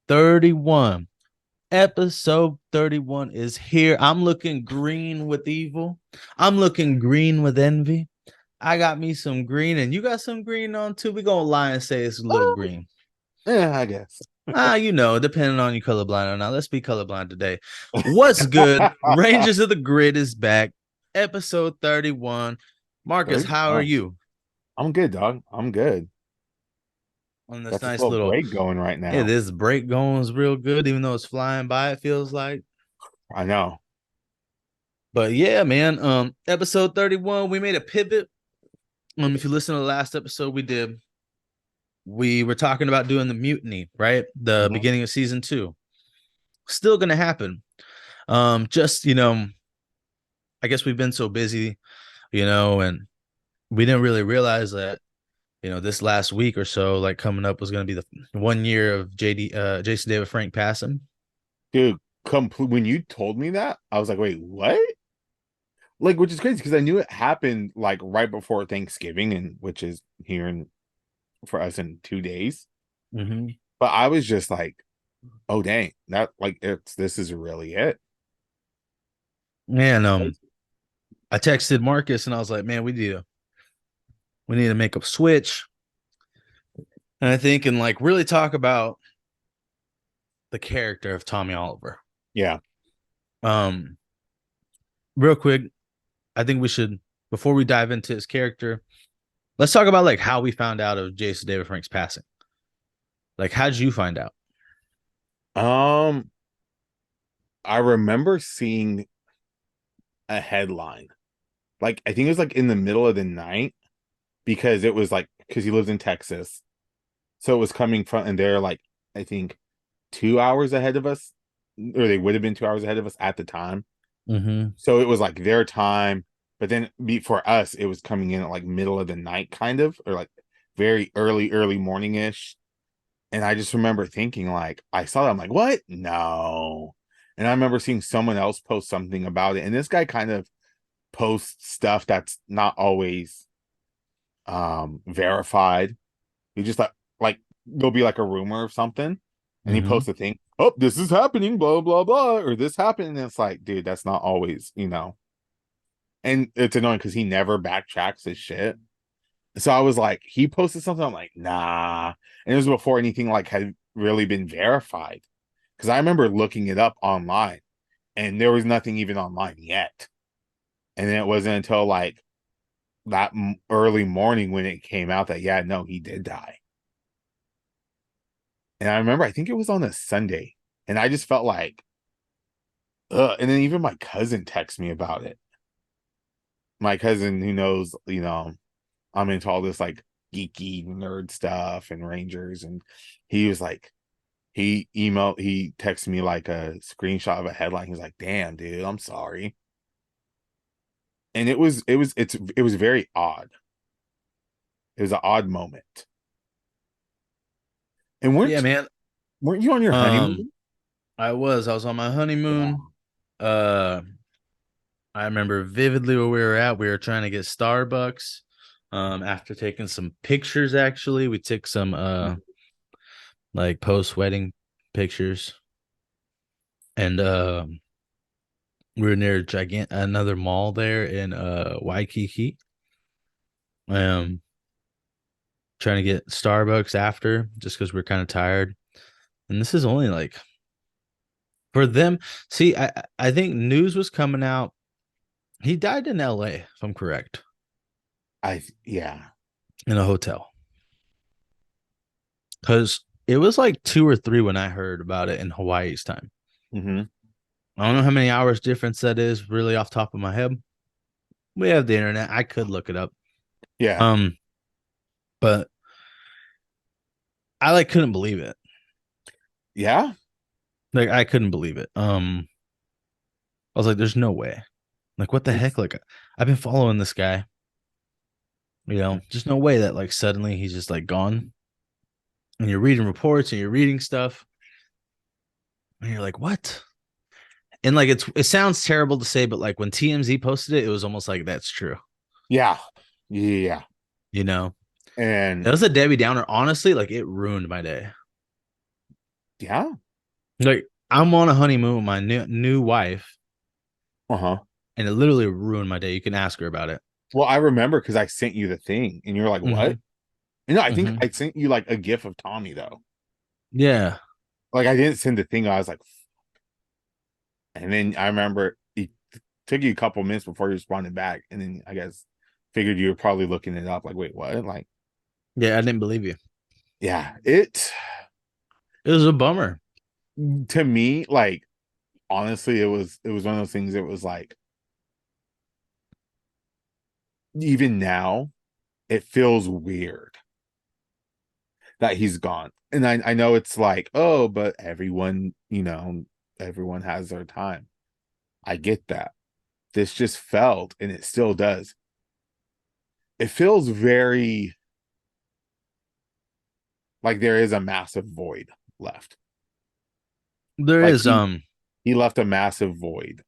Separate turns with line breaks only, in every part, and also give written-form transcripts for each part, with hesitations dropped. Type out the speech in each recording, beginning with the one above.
31. Episode 31 is here. I'm looking green with evil. I'm looking green with envy. I got me some green, and you got some green on too. We gonna lie and say it's a little
Oh,
green.
yeah, I guess.
Depending on you colorblind or not. Let's be colorblind today. What's good? Rangers of the Grid is back. Episode 31. Marcus, how are
31.
you?
I'm good, dog. I'm good.
On this
Got this
nice
little
little,
break going right
yeah,
now.
this break going is real good, even though it's flying by, it feels like.
I know.
But yeah, man. Episode 31, we made a pivot. If you listen to the last episode we did, we were talking about doing the mutiny, right? The
Mhm.
beginning of season two. Still gonna happen. Just I guess we've been so busy, and we didn't really realize that, this last week or so, like coming up was gonna be the 1 year of Jason David Frank passing.
Dude, when you told me that, I was like, wait, what? Like, which is crazy because I knew it happened like right before Thanksgiving, and which is here in for us in 2 days.
Mm-hmm.
But I was just like, oh dang, that like it's this is really it.
And I texted Marcus and I was like, man, we need to make a switch. And I think and like really talk about the character of Tommy Oliver.
Yeah.
Um, Real quick, I think we should, before we dive into his character, let's talk about like how we found out of Jason David Frank's passing. Like, how did you find out?
Um, I remember seeing a headline. Like I think it was like in the middle of the night because it was like because he lives in Texas. So it was coming from and they're like I think 2 hours ahead of us, or they would have been 2 hours ahead of us at the time.
Mm-hmm.
So it was like their time, but then for us, it was coming in at like middle of the night, kind of, or like very early morning ish. And I just remember thinking, like, I saw that, I'm like, what? No. And I remember seeing someone else post something about it. And this guy kind of posts stuff that's not always verified. He just like there'll be like a rumor of something, and he
Mm-hmm.
posts a thing. Oh, this is happening, blah blah blah, or this happened. And it's like, dude, that's not always. And it's annoying because he never backtracks his shit. So I was like, he posted something. I'm like, nah. And it was before anything like had really been verified. Because I remember looking it up online, and there was nothing even online yet. And then it wasn't until like that early morning when it came out that yeah, no, he did die. And I remember, I think it was on a Sunday, and I just felt like, ugh. And then even my cousin texted me about it. My cousin, who knows, I'm into all this like geeky nerd stuff and Rangers, and he was like, he texted me like a screenshot of a headline. He was like, "Damn, dude, I'm sorry." And it was very odd. It was an odd moment. And
Yeah,
weren't
man.
weren't you on your
Um,
honeymoon?
I was on my
Yeah.
honeymoon. Uh, I remember vividly where we were at. We were trying to get Starbucks. After taking some pictures, actually, we took some like post wedding pictures, and we were near another mall there in Waikiki. Um, Trying to get Starbucks after just because we're kind of tired. And this is only like for them. See, I think news was coming out. He died in L.A. if I'm correct,
Yeah.
in a hotel. Because it was like 2 or 3 when I heard about it in Hawaii's time.
Hmm.
I don't know how many hours difference that is, really off top of my head. We have the internet. I could look it up.
Yeah.
Um, but I like couldn't believe it.
Yeah.
Like I couldn't believe it. I was like, there's no way. Like, what the heck?
It's
Like, I've been following this guy. Just no way that like suddenly he's just like gone. And you're reading reports and you're reading stuff, and you're like, what? And like it sounds terrible to say, but like when TMZ posted it, it was almost like that's true.
yeah. Yeah.
You know,
And
it was a Debbie Downer. Honestly, like it ruined my day.
Yeah.
Like I'm on a honeymoon with my new wife,
Uh-huh.
and it literally ruined my day. You can ask her about it.
Well, I remember because I sent you the thing and you're like, what?
Mm-hmm.
I think
Mm-hmm.
I sent you like a gif of Tommy though.
Yeah.
Like I didn't send the thing. I was like, and then I remember it took you a couple minutes before you responded back. And then I guess figured you were probably looking it up. Like, wait, what? Like,
Yeah, I didn't believe you.
yeah, it
It was a bummer.
to me, like honestly, it was one of those things that was like even now, it feels weird that he's gone. And I know it's like, oh, but everyone, everyone has their time. I get that. This just felt, and it still does. It feels very like there is a massive void left.
There
Like
is
he left a massive void.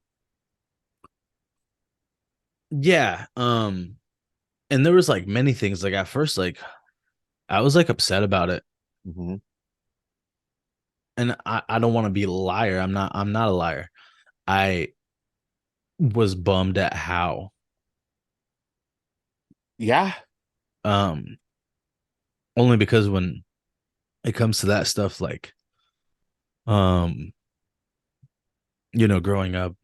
yeah, and there was like many things like at first like I was like upset about it.
Mm-hmm.
And I don't want to be a liar. I'm not a liar. I was bummed at how
Yeah,
um only because when it comes to that stuff like um growing up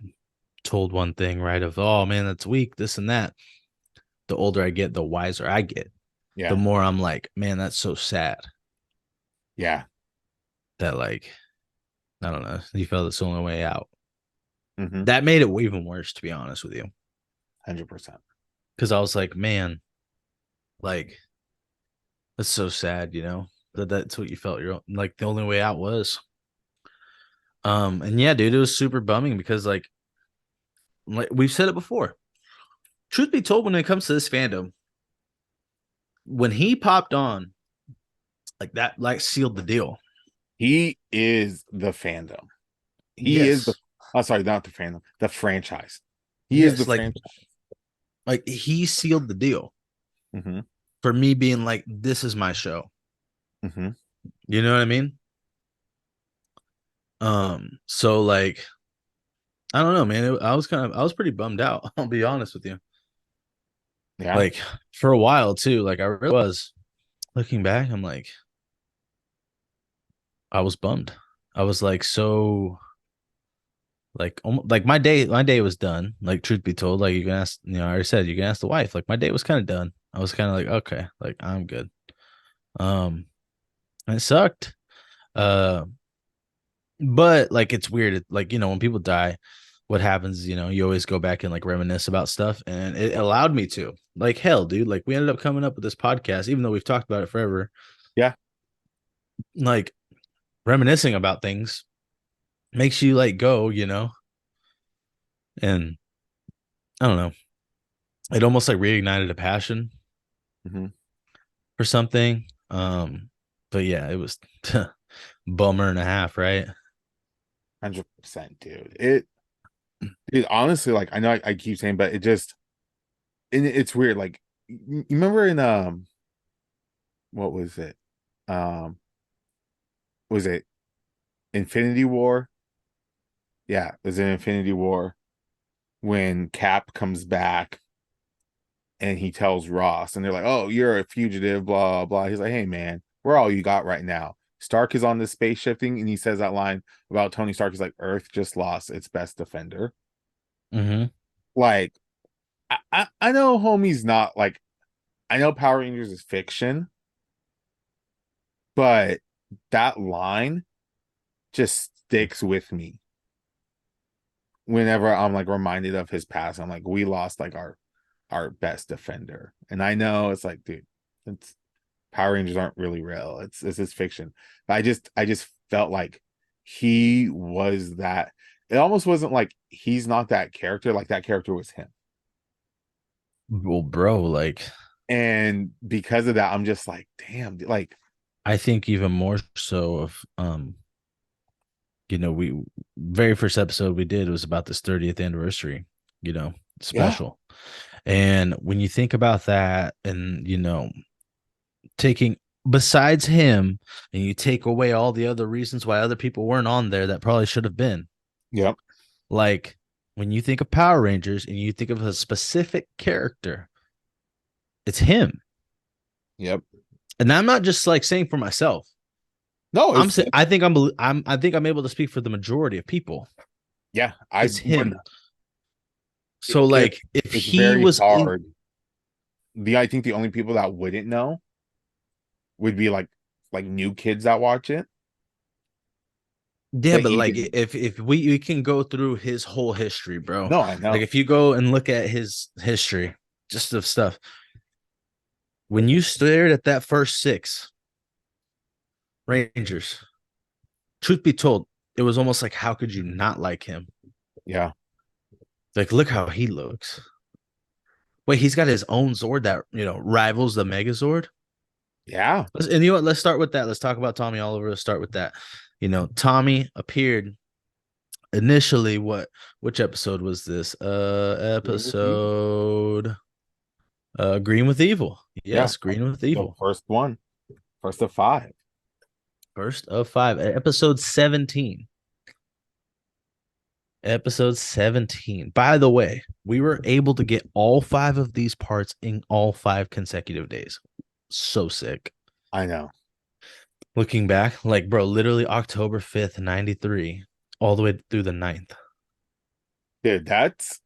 told one thing, right? Of oh man, that's weak, this and that. The older I get, the wiser I get. The
yeah,
more I'm like, man, that's so sad
yeah.
that like I don't know, you felt it's the only way out.
Mm-hmm.
That made it even worse, to be honest with you.
100%.
Because I was like, man, like that's so sad, that's what you felt. You're like the only way out was. And yeah, dude, it was super bumming because like we've said it before. Truth be told, when it comes to this fandom, when he popped on, like that, like sealed the deal.
He is the fandom. He is the
Yes,
oh sorry, not the fandom, the franchise. He is the
yes,
franchise.
like he sealed the deal
Mm-hmm.
for me being like, this is my show.
Mm-hmm.
You know what I mean? So like, I don't know, man. I was pretty bummed out. I'll be honest with you.
Yeah.
Like for a while too. Like I really was. Looking back, I'm like, I was bummed. I was like so like like my day was done. Like truth be told, like you can ask, I already said you can ask the wife. Like my day was kind of done. I was kind of like, okay, like I'm good. Um, and it sucked. Uh, but like it's weird. Like when people die, what happens? You always go back and like reminisce about stuff, and it allowed me to. Like hell, dude. Like we ended up coming up with this podcast, even though we've talked about it forever.
Yeah.
Like reminiscing about things makes you like go, and I don't know. It almost like reignited a passion
Mm-hmm.
for something. But yeah, it was bummer and a half, right?
100%, dude. It honestly, like I know I keep saying, but it just and it's weird. Like you remember in what was it? Um was it Infinity War? Yeah, it was in Infinity War when Cap comes back and he tells Ross, and they're like, "Oh, you're a fugitive," blah blah. He's like, "Hey, man, we're all you got right now." Stark is on this space shifting, and he says that line about Tony Stark. He's like, "Earth just lost its best defender."
Mm-hmm.
Like, I know, homie's not like I know Power Rangers is fiction, but that line just sticks with me whenever I'm like reminded of his past. I'm like, we lost like our best defender, and I know it's like, dude, it's Power Rangers aren't really real. It's just fiction. But I just felt like he was that. It almost wasn't like he's not that character. Like that character was him.
Well, bro, like
And because of that, I'm just like, damn, like,
I think even more so of we very first episode we did was about this 30th anniversary,
yeah,
special. And when you think about that and taking besides him, and you take away all the other reasons why other people weren't on there that probably should have been.
Yep.
Like when you think of Power Rangers and you think of a specific character, it's him.
Yep.
And I'm not just like saying for myself.
No,
I'm
it's
saying I think I'm able to speak for the majority of people.
yeah. I
It's
would.
him. So like if
It's
he
very
was in,
hard. I think the only people that wouldn't know would be like new kids that watch it.
yeah,
But
but like
even
if we can go through his whole history, bro.
no, I
Like
know.
if you go and look at his history, just of stuff. When you stared at that first six Rangers, truth be told, it was almost like how could you not like him?
Yeah.
Like look how he looks. Wait, he's got his own Zord that rivals the Megazord.
Yeah.
And you know what? Let's start with that. Let's talk about Tommy Oliver. Let's start with that. Tommy appeared initially. Which episode was this?
Green with evil.
Episode Green with Evil.
Yeah.
Yes, Green with
The
Evil.
first one. First of five.
First of five. Episode 17. Episode 17. By the way, we were able to get all five of these parts in all 5 consecutive days. So sick.
I know.
Looking back, like, bro, literally October 5th, 93, all the way through the 9th.
Dude,
That's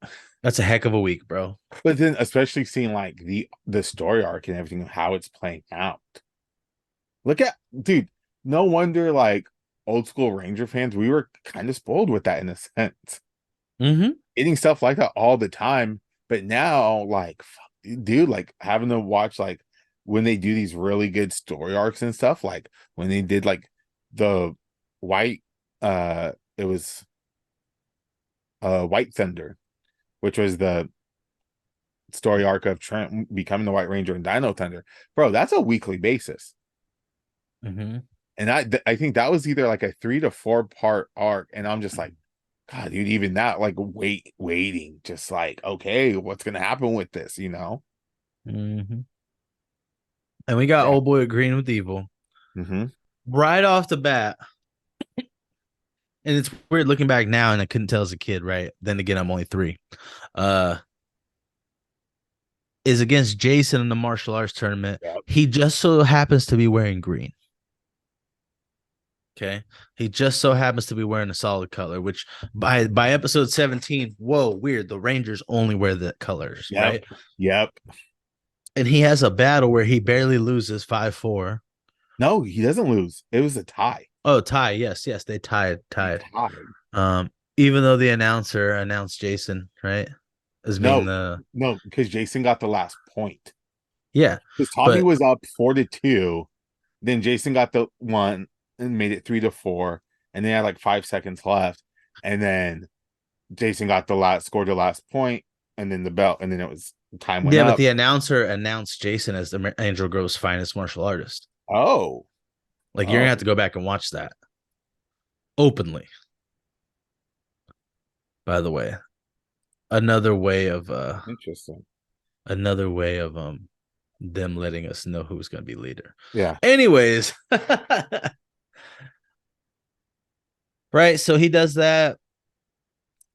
a heck of a week, bro.
but then especially seeing like the story arc and everything, how it's playing out. Look at dude, no wonder like old school Ranger fans, we were kind of spoiled with that in a sense.
Mm-hmm.
Getting stuff like that all the time. But now, like, dude, like having to watch like when they do these really good story arcs and stuff, like when they did like the white, it was White Thunder, which was the story arc of Trent becoming the White Ranger and Dino Thunder. Bro, that's a weekly basis.
Mm-hmm.
And I think that was either like a 3 to 4 part arc, and I'm just like, God, dude, even that, like waiting, just like, okay, what's gonna happen with this, you know?
Mm-hmm. And we got
Yeah.
old boy Green with Evil
Mm-hmm.
right off the bat. And it's weird looking back now, and I couldn't tell as a kid, right? Then again, I'm only 3. Uh, is against Jason in the martial arts tournament.
Yep.
He just so happens to be wearing green. Okay. He just so happens to be wearing a solid color, which by episode 17, whoa, weird. The Rangers only wear the colors,
Yep.
right?
Yep.
And he has a battle where he barely loses 5-4.
No, he doesn't lose. It was a tie.
Oh, tie. Yes, yes, they tied.
He
Tied.
tied.
Even though the announcer announced Jason, right? As being
No,
the
no, because Jason got the last point.
yeah.
Because Tommy
But
was up 4-2. Then Jason got the one and made it 3-4. And they had like 5 seconds left. And then Jason got the last scored the last point, and then the belt, and then it was time went
yeah, but
up.
the announcer announced Jason as the Angel Grove's finest martial artist.
Oh,
Like you're gonna have
oh,
to go back and watch that openly. By the way, another way of
interesting.
them letting us know who's gonna be leader.
Yeah.
Anyways, right? So he does that,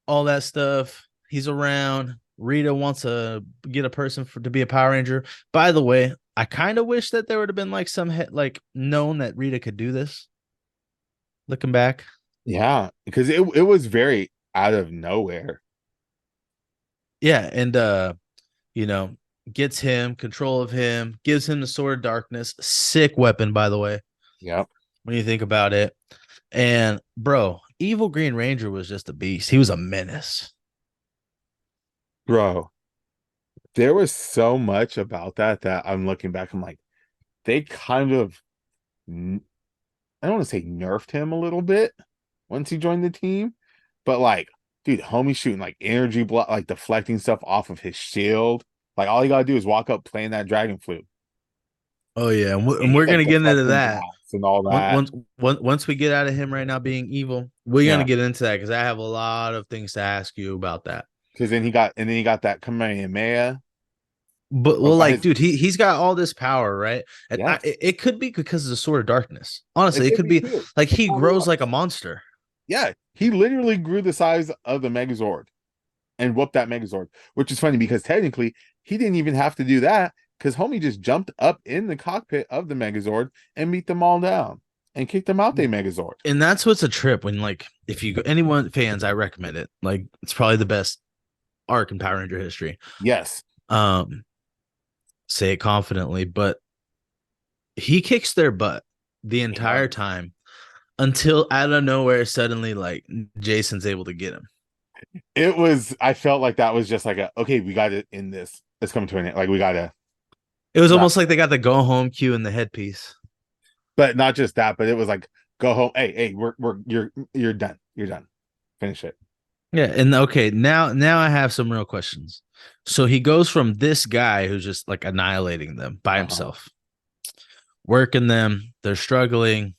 all that stuff. He's around. Rita wants to get a person to be a Power Ranger. By the way, I kind of wish that there would have been like like known that Rita could do this. Looking back,
Yeah, because it was very out of nowhere.
yeah, and you know, gets him control of him, gives him the Sword of Darkness, sick weapon, by the way.
Yep.
When you think about it, and bro, Evil Green Ranger was just a beast. He was a menace.
Bro, there was so much about that I'm looking back, I'm like, they kind of I don't want to say nerfed him a little bit once he joined the team, but like, dude, homie shooting like energy block, like deflecting stuff off of his shield. Like all you gotta do is walk up playing that dragon flute,
Oh yeah, and
and
we're
he's like
gonna get into
deflecting
that.
blocks and all that.
Once we get out of him right now being evil, we're gonna
Yeah,
get into that because I have a lot of things to ask you about that.
because then he got that Kamehameha.
But
Oh,
well,
got
like,
his
dude, he's got all this power, right? And
yes.
it could be because of the sword of darkness.
It
Honestly, it
could
could
be
be
too.
like
It
he
probably
grows
was.
like a monster.
Yeah, he literally grew the size of the Megazord and whooped that Megazord, which is funny because technically he didn't even have to do that because homie just jumped up in the cockpit of the Megazord and beat them all down and kicked them out the Megazord.
And that's what's a trip when, like, if you go, anyone fans, I recommend it. Like, it's probably the best arc in Power Ranger history.
Yes.
Um, say it confidently, but he kicks their butt the
He
entire
does.
time until out of nowhere, suddenly, like, Jason's able to get him.
It was, I felt like that was just like a, okay, we got to end this. It's coming to an end. Like we got to
It was
wrap.
almost like they got the go home cue in the headpiece.
But not just that, but it was like, go home. Hey, you're done. You're done. Finish it.
Yeah, and okay, now I have some real questions. So he goes from this guy who's just like annihilating them by
Uh-huh.
himself, working them, they're struggling,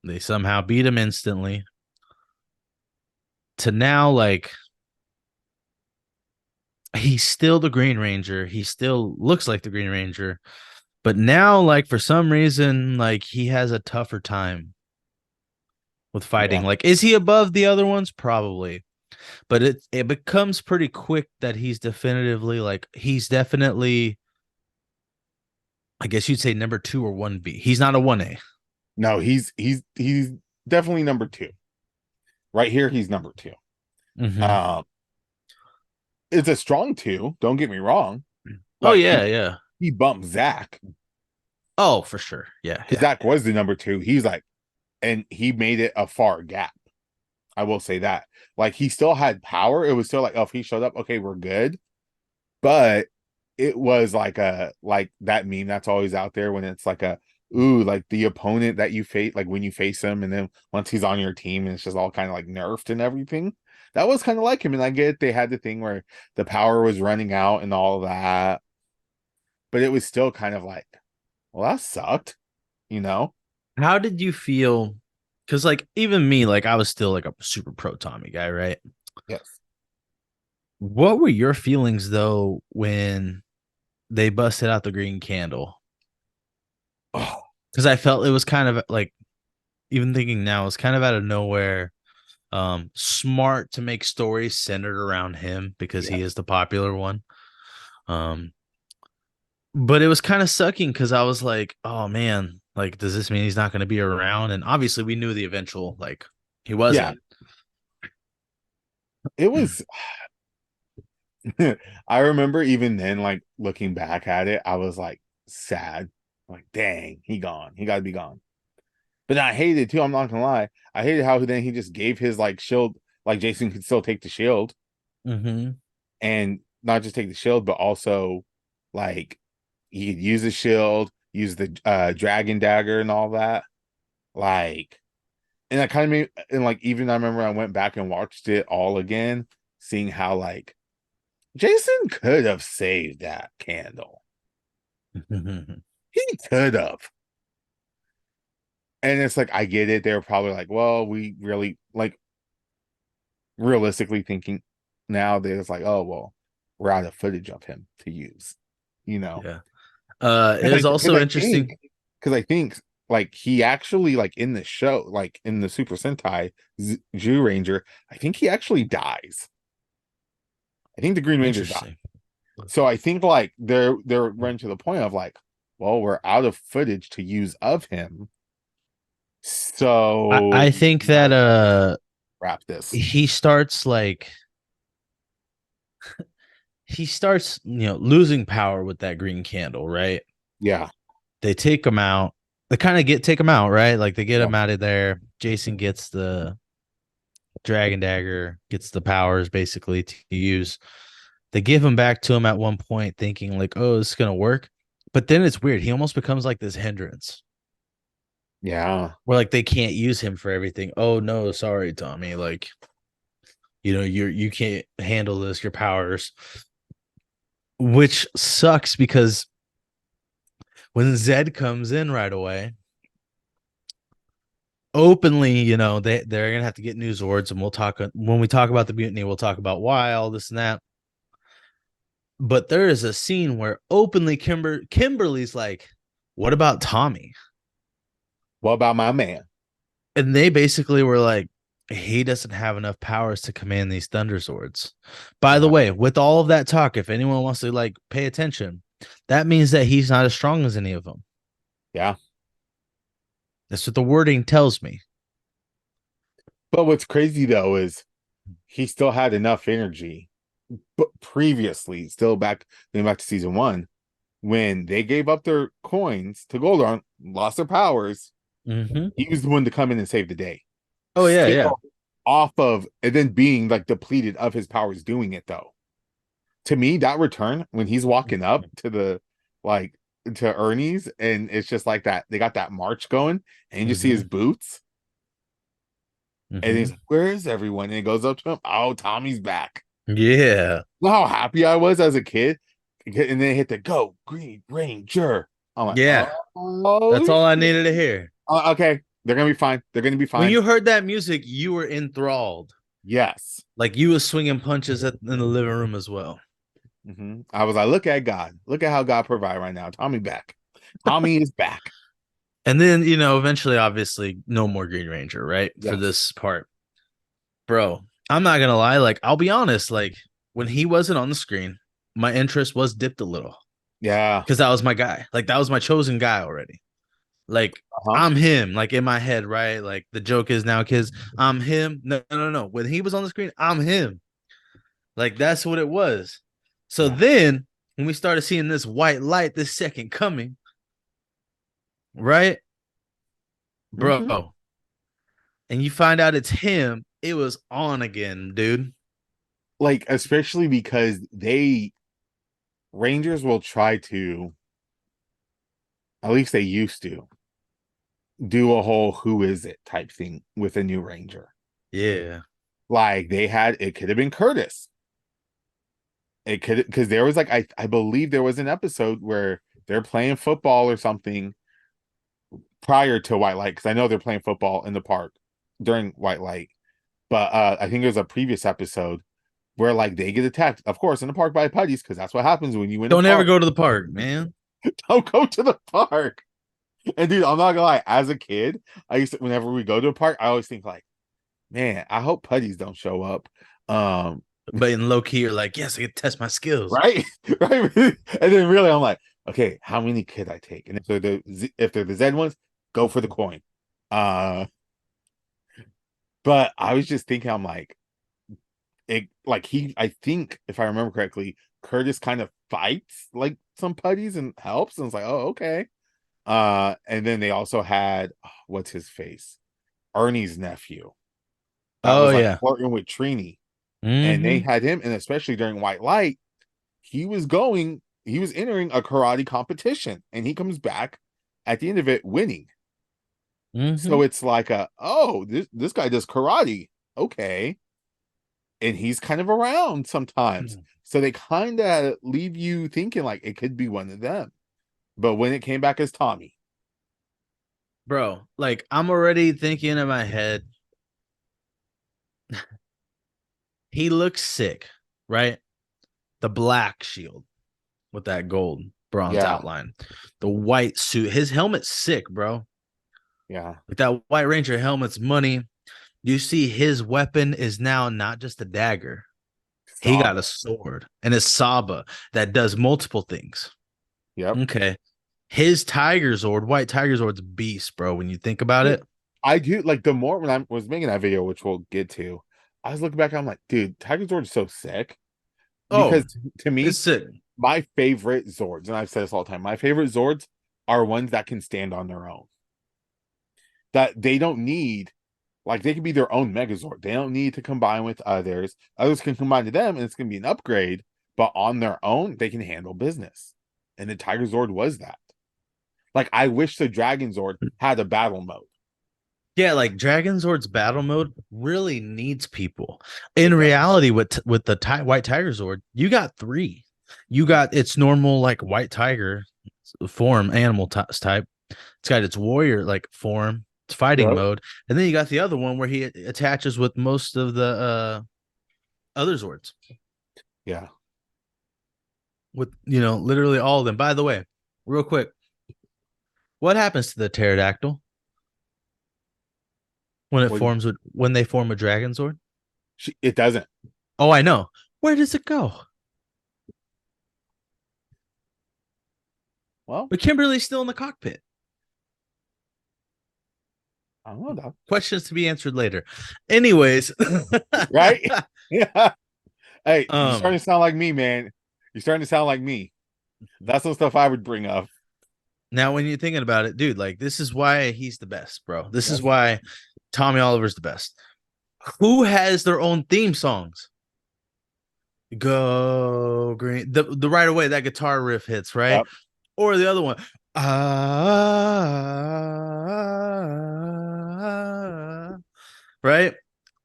they somehow beat him instantly, to now like he's still the Green Ranger. He still looks like the Green Ranger, but now like for some reason like he has a tougher time with fighting.
Yeah.
Like is he above the other ones? Probably. But it becomes pretty quick that he's definitively like he's definitely, I guess you'd say, number 2 or 1B. He's not a 1A.
No, he's definitely number two. Right here, he's number two.
Mm-hmm.
Um, it's a strong two, don't get me wrong,
Oh
but
yeah, yeah.
he bumped Zach
Oh, for sure. Yeah,
because
yeah.
Zach was the number two. He's like, and he made it a far gap. I will say that. Like he still had power. It was still like, oh, if he showed up, okay, we're good. But it was like a like that meme that's always out there when it's like a ooh, like the opponent that you face, like when you face him, and then once he's on your team and it's just all kind of like nerfed and everything. That was kind of like him. And I get it, they had the thing where the power was running out and all of that, but it was still kind of like, well, that sucked, you know?
How did you feel? Because like even me, like I was still like a super pro Tommy guy, right?
Yes.
What were your feelings though when they busted out the green candle?
Oh,
Because I felt it was kind of like, even thinking now, it's kind of out of nowhere. Smart to make stories centered around him because he
yes.
is the popular one. Um, but it was kind of sucking because I was like, oh man, like, does this mean he's not going to be around? And obviously, we knew the eventual, like, he
Yeah.
wasn't.
It was I remember even then, like looking back at it, I was like sad. Like, dang, he gone. He gotta be gone. But I hated it too. I'm not gonna lie. I hated how then he just gave his like shield, like Jason could still take the shield
Mm-hmm.
and not just take the shield, but also like he could use the shield, use the dragon dagger and all that. Like, and that kind of made, and like even I remember I went back and watched it all again, seeing how like Jason could have saved that candle. He could have. And it's like I get it. They're probably like, well, we really like realistically thinking now there's like, oh well, we're out of footage of him to use, you know.
Yeah. It
Because
was also interesting.
I think like he actually like in the show, like in the Super Sentai Jew Ranger, I think he actually dies. I think the Green Ranger dies.
Interesting.
So I think like they're running to the point of like, well, we're out of footage to use of him. So
I think
we gotta
that
wrap this.
he starts like losing power with that green candle, right?
Yeah.
They take him out. They kind of get take him out, right? Like they get
Yeah.
him out of there. Jason gets the dragon dagger, gets the powers basically to use. They give him back to him at one point, thinking like, "Oh, this is gonna work," but then it's weird. He almost becomes like this hindrance
Yeah.
where like they can't use him for everything. Oh no, sorry, Tommy. Like you can't handle this. Your powers, which sucks because when Zed comes in right away, openly, they're gonna have to get new Zords, and we'll talk when we talk about the mutiny. We'll talk about why all this and that. But there is a scene where openly Kimberly's like, "What about Tommy?"
What about my man?
And they basically were like, he doesn't have enough powers to command these thunder swords. By the
Yeah,
way, with all of that talk, if anyone wants to like pay attention, that means that he's not as strong as any of them.
yeah.
That's what the wording tells me.
But what's crazy though is he still had enough energy. But previously, still back to season one, when they gave up their coins to Goldron, lost their powers,
Mm-hmm.
he was the one to come in and save the day.
Oh yeah, yeah.
Still off of and then being like depleted of his powers doing it though. To me, that return when he's walking up to the like to Ernie's and it's just like that, they got that march going and you just see his
Mm-hmm.
boots and he's
Mm-hmm.
like, where is everyone? And he goes up to him. Oh, Tommy's back.
Yeah.
You know how happy I was as a kid? And then they hit the go Green Ranger. I'm like,
Yeah.
oh,
That's all I needed to hear.
okay. They're gonna be fine. They're gonna be
When
fine.
you heard that music, you were enthralled.
Yes.
Like you was swinging punches in the living room as well.
I was like, look at God. Look at how God provide right now. Tommy back. Tommy is back.
And then, eventually, obviously, no more Green Ranger, right? For
Yes.
this part. Bro, I'm not gonna lie, like, I'll be honest, like, when he wasn't on the screen, my interest was dipped a little
Yeah.
because that was my guy. Like, that was my chosen guy already. Like,
Uh-huh.
I'm him, like in my head, right? Like the joke is now, kids, I'm him. No, no, no, no. When he was on the screen, I'm him. Like, that's what it was. So
Yeah.
then when we started seeing this white light, this second coming, right?
hmm
Bro, and you find out it's him, it was on again, dude.
Like, especially because they Rangers will try to, at least they used to, do a whole who is it type thing with a new Ranger.
Yeah.
Like they had it could have been Curtis. It could because there was like I believe there was an episode where they're playing football or something prior to White Light because I know they're playing football in the park during White Light. But I think there's a previous episode where like they get attacked, of course, in the park by putties because that's what happens when you win a
Don't ever
park.
go to the park, man.
Don't go to the park. And dude, I'm not gonna lie. As a kid, I used to whenever we go to a park, I always think like, man, I hope putties don't show up. Um,
But in low key, you're like, yes, I can test my skills.
right, right. And then really, I'm like, okay, how many could I take? And if they're the Z ones, go for the coin. Uh, but I was just thinking, I'm like, I think if I remember correctly, Curtis kind of fights like some putties and helps, and it's like, oh, okay. And then they also had what's his face, Ernie's nephew, that
Oh
was like
yeah.
flirting with Trini, and they
Mm-hmm.
had him, and especially during White Light, he was entering a karate competition, and he comes back at the end of it winning.
Mm-hmm.
So it's like this guy does karate, okay, and he's kind of around sometimes. So they kind of leave you thinking like it could be one of them. But when it came back as Tommy,
Bro, like I'm already thinking in my head, he looks sick, right? The black shield with that gold bronze
yeah,
outline, the white suit, his helmet's sick, bro.
yeah,
Like that White Ranger helmet's money. You see, his weapon is now not just a dagger. He got
Saba,
a sword and a Saba that does multiple things.
yep.
Okay. His Tiger Zord, White Tiger Zord's beast, bro. When you think about it,
I do like the more when I was making that video, which we'll get to, I was looking back, I'm like, dude, Tiger Zord is so sick
oh,
because to
it's
me,
sick.
my favorite Zords, and I've said this all the time, my favorite Zords are ones that can stand on their own. That they don't need, like, they can be their own Megazord. They don't need to combine with others. Others can combine to them, and it's going to be an upgrade. But on their own, they can handle business. And the Tiger Zord was that. Like, I wish the Dragon Zord had a battle mode.
Yeah, like Dragon Zord's battle mode really needs people. In
It does.
reality, with the White Tiger Zord, you got three. You got its normal like White Tiger form animal type. It's got its warrior like form, it's fighting
Yep.
mode, and then you got the other one where he attaches with most of the other Zords.
Yeah.
with literally all of them. By the way, real quick, what happens to the pterodactyl when it
What
forms with when they form a dragon sword?
it doesn't.
Oh, I know. Where does it go?
Well,
But Kimberly's still in the cockpit.
I don't know, dog.
Questions to be answered later. Anyways,
Right? Yeah. Hey, you're starting
um,
to sound like me, man. You're starting to sound like me. That's some stuff I would bring up.
now when you're thinking about it, dude, like this is why he's the best, bro. This is
Yes.
why Tommy Oliver's the best. Who has their own theme songs? Go green. The right away that guitar riff hits, right?
Yep.
Or the other one. Ah, right?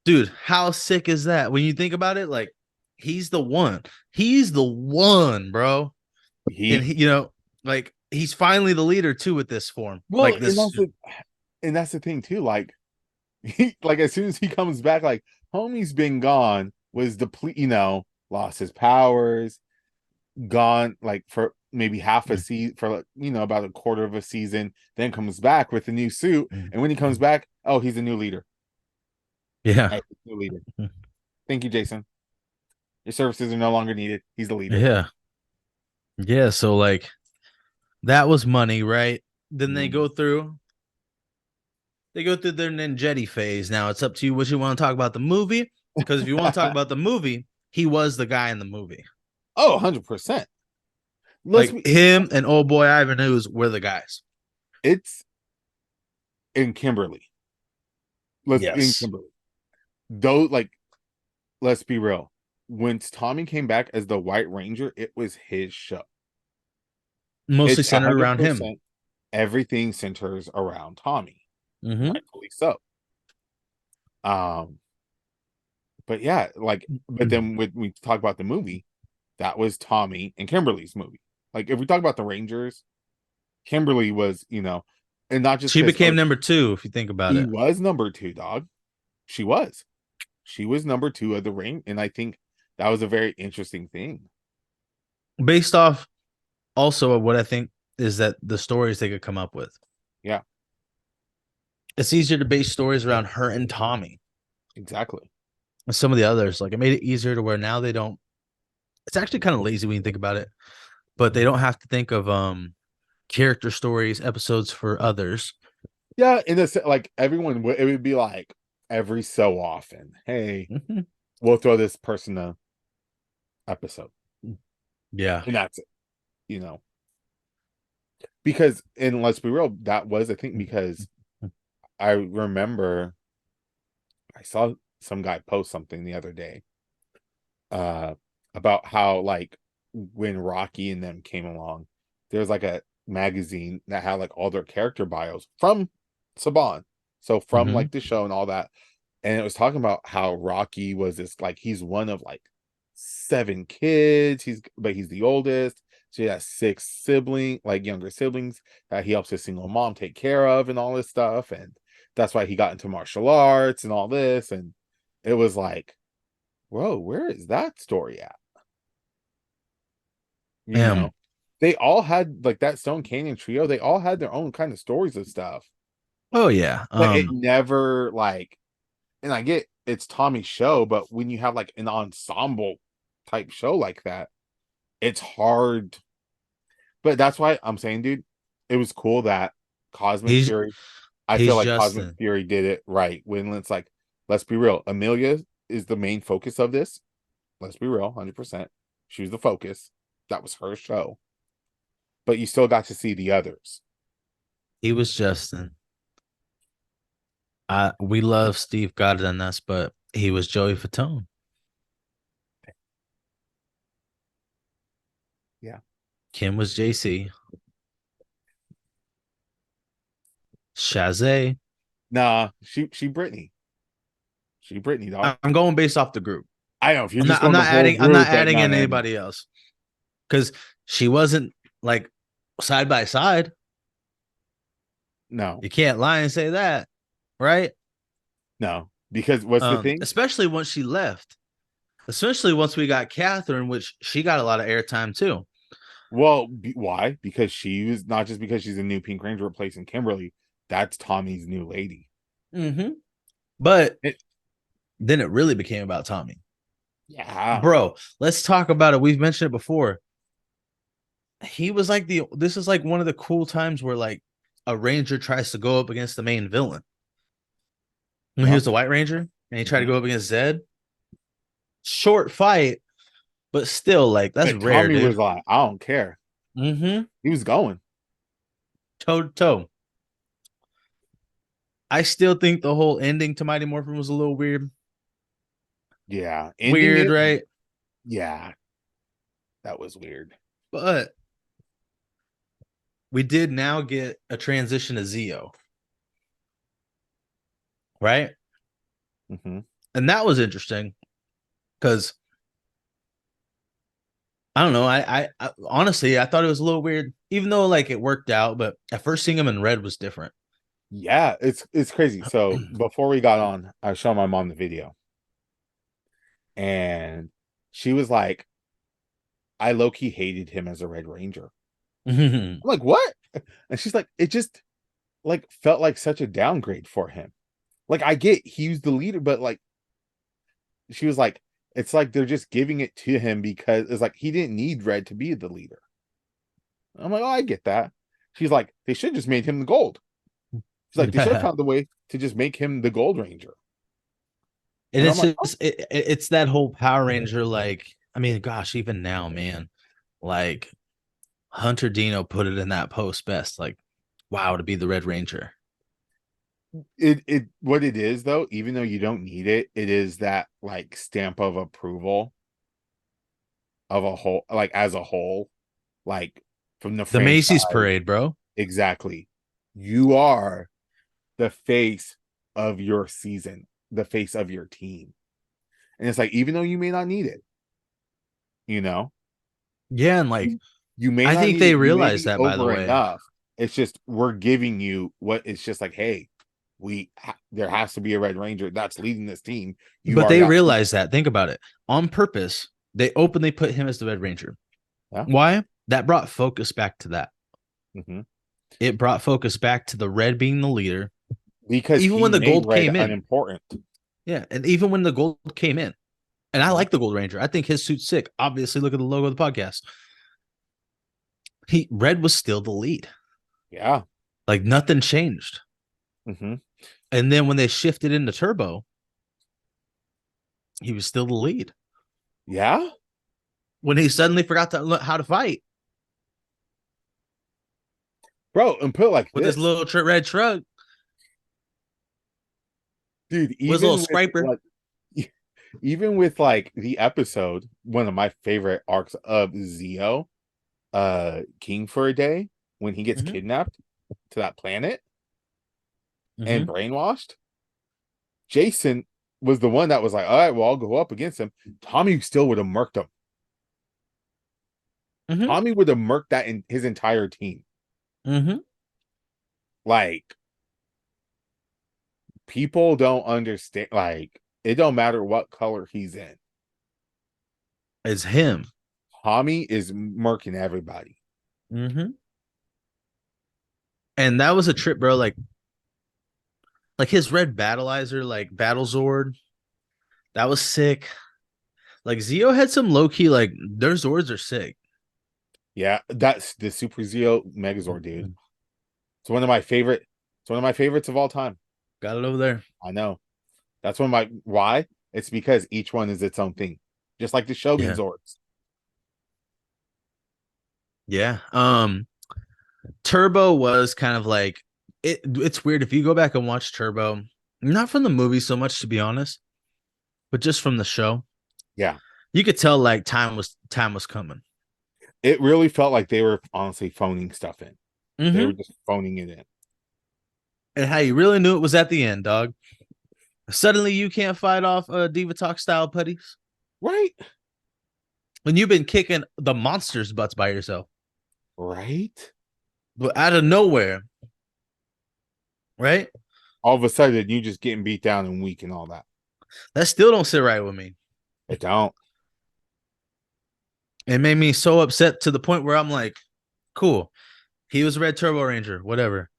Dude, how sick is that? When you think about it, like he's the one. He's the one, bro. And
He
like he's finally the leader too with this form.
well,
Like this.
and that's the thing too. Like he like as soon as he comes back, like homie's been gone, was deplete, lost his powers, gone like for maybe half a season for like, about a quarter of a season, then comes back with a new suit. And when he comes back, oh, he's a new leader.
Yeah.
Hey, new leader. Thank you, Jason. Your services are no longer needed. He's the leader.
Yeah. Yeah. So like that was money, right? Then
Mhm.
they go through their ninjetti phase. Now it's up to you what you want to talk about the movie. Because if you want to talk about the movie, he was the guy in the movie.
Oh, 100%. Let's
Like
be
him and old boy Ivan News were the guys.
it's in Kimberly. Let's in
Yes.
Kimberly. Though, like, let's be real. When Tommy came back as the White Ranger, it was his show.
Mostly
It's a
centered
hundred
around him.
percent everything centers around Tommy,
Mm-hmm.
rightfully so. Um, but yeah, like, but then when we talk about the movie, that was Tommy and Kimberly's movie. Like, if we talk about the Rangers, Kimberly was, and not just
She
because
became number two, if you think about
he
it.
was number two, dog. She was. She was number two of the ring, and I think that was a very interesting thing.
Based off also of what I think is that the stories they could come up with.
Yeah,
It's easier to base stories around her and Tommy.
exactly.
And some of the others, like it made it easier to where now they don't. It's actually kind of lazy when you think about it, but they don't have to think of character stories, episodes for others.
Yeah, in a like everyone, it would be like every so often, hey,
Mhm.
we'll throw this person a episode,
Yeah.
and that's it. You know, because and let's be real, that was I think because I remember I saw some guy post something the other day, uh, about how like when Rocky and them came along, there was like a magazine that had like all their character bios from Saban, so from
Mm-hmm.
like the show and all that, and it was talking about how Rocky was this like he's one of like seven kids. He's the oldest. So he has six like younger siblings that he helps his single mom take care of and all this stuff. And that's why he got into martial arts and all this. And it was like, whoa, where is that story at? You know,
Um.
they all had like that Stone Canyon trio, they all had their own kind of stories of stuff,
Oh yeah.
but it never like, and I get it's Tommy's show, but when you have like an ensemble type show like that, it's hard. But that's why I'm saying, dude, it was cool that Cosmic
He's
Fury. I feel
he's
like Cosmic
Justin.
Fury did it right when it's like, let's be real. Amelia is the main focus of this. Let's be real, 100%. She was the focus. That was her show. But you still got to see the others.
He was Justin. We love Steve Goddard in us, but he was Joey Fatone.
Yeah.
Kim was JC. Shazay.
Nah, she Brittany. She Brittany, dog.
I'm going based off the group.
I know if you're
I'm
just
not. I'm
going the
not
whole
adding. I'm not
group, but
adding
no,
in
no, no.
anybody else because she wasn't like side by side.
No,
You can't lie and say that, right?
no. Because what's the thing?
Especially once she left. Especially once we got Catherine, which she got a lot of airtime too.
Well, why? Because she was not just because she's a new Pink Ranger replacing Kimberly. That's Tommy's new lady.
Mm-hmm. But
It,
then it really became about Tommy.
yeah.
Bro, let's talk about it. We've mentioned it before. He was like this is like one of the cool times where like a ranger tries to go up against the main villain. When he
Yeah.
was the White Ranger and he tried to
Hmm.
go up against Zed. Short fight, but still, like, that's
And
rare,
Tommy was
dude.
like, I don't care.
Mm-hmm.
He was going.
Toe to toe. I still think the whole ending to Mighty Morphin was a little weird.
Yeah. Ending
Weird,
it.
right?
Yeah. That was weird.
But we did now get a transition to Zeo, right?
Hmm.
And that was interesting because I don't know. I honestly I thought it was a little weird, even though like it worked out. But at first seeing him in red was different.
Yeah, it's crazy. So before we got on, I showed my mom the video, and she was like, "I low key hated him as a Red Ranger." I'm like, "What?" And she's like, "It just like felt like such a downgrade for him. Like I get he was the leader, but like she was like, it's like they're just giving it to him because it's like he didn't need Red to be the leader." I'm like, "Oh, I get that." She's like, "They should just made him the gold." She's like, "They should have
Yeah.
found a way to just make him the Gold Ranger."
And
And I'm
it's
like, "Oh,
just it's that whole Power Ranger, like, I mean, gosh, even now, man, like Hunter Dino put it in that post best, like, wow, to be the Red Ranger.
it what it is though, even though you don't need it, it is that like stamp of approval of a whole, like as a whole, like from the
The Macy's
franchise.
parade, bro.
Exactly. You are the face of your season, the face of your team. And it's like, even though you may not need it, you know,
Yeah, and like
you may
I
not
think
need
they
it, you may
realized
be
that, by the
over
way.
enough. It's just we're giving you what it's just like, hey, there has to be a Red Ranger that's leading this team. You
But
are
they
that.
realized that. Think about it. On purpose, they openly put him as the Red Ranger.
Yeah.
Why? That brought focus back to that.
Hmm.
It brought focus back to the Red being the leader.
Because
Even
he
when the
made
gold
Red
came in.
unimportant.
Yeah. And even when the gold came in. And I
Mhm.
like the Gold Ranger. I think his suit's sick. Obviously, look at the logo of the podcast. Red was still the lead.
Yeah.
Like nothing changed.
Hmm.
And then when they shifted into Turbo, he was still the lead.
Yeah.
When he suddenly forgot to learn how to fight
Bro, and put it like
with his
this,
little red shrug,
dude,
with his little
even with
scraper.
like even with like the episode, one of my favorite arcs of Zeo, King for a Day, when he gets
Mm-hmm.
kidnapped to that planet and
Mm-hmm.
brainwashed, Jason was the one that was like, all right, well, I'll go up against him. Tommy still would have murked him.
Mm-hmm.
Tommy would have murked that in his entire team.
Mm-hmm.
Like, people don't understand, like, it don't matter what color he's in.
It's him.
Tommy is murking everybody.
Mm-hmm. And that was a trip, bro. Like his red battleizer, like Battle Zord, that was sick. Like Zeo had some low key, like their Zords are sick.
Yeah, that's the Super Zeo Megazord, dude. It's one of my favorite. It's one of my favorites of all time.
Got it over there.
I know. That's one of my why. It's because each one is its own thing, just like the Shogun
Yeah.
Zords.
Yeah. Turbo was kind of like it's weird if you go back and watch Turbo, not from the movie so much to be honest, but just from the show.
Yeah,
You could tell like time was coming.
it really felt like they were honestly phoning stuff in. They
Mm-hmm.
were just phoning it in.
And how you really knew it was at the end, dog. Suddenly you can't fight off Diva Talk style putties
Right?
when you've been kicking the monsters' butts by yourself.
Right?
But out of nowhere, right?
All of a sudden, you just getting beat down and weak and all that.
That still don't sit right with me.
It don't.
It made me so upset to the point where I'm like, cool. He was Red Turbo Ranger, whatever.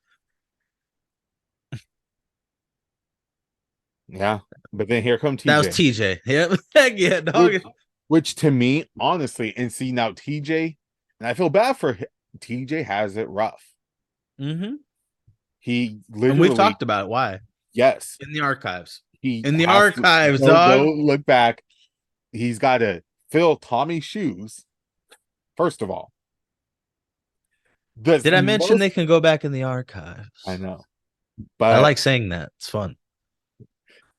Yeah. But then here come
That was
TJ.
TJ. Yep. Heck yeah,
Which
dog.
which to me, honestly, and see now TJ, and I feel bad for him, TJ has it rough.
Mm-hmm.
He
And we've
literally,
talked about it. Why?
yes,
In the archives.
he
In the
has to
archives,
go
dog.
look back. He's got to fill Tommy's shoes, first of all. The
Did I mention
most,
they can go back in the
I
archives?
know,
I
but
like saying that. It's fun.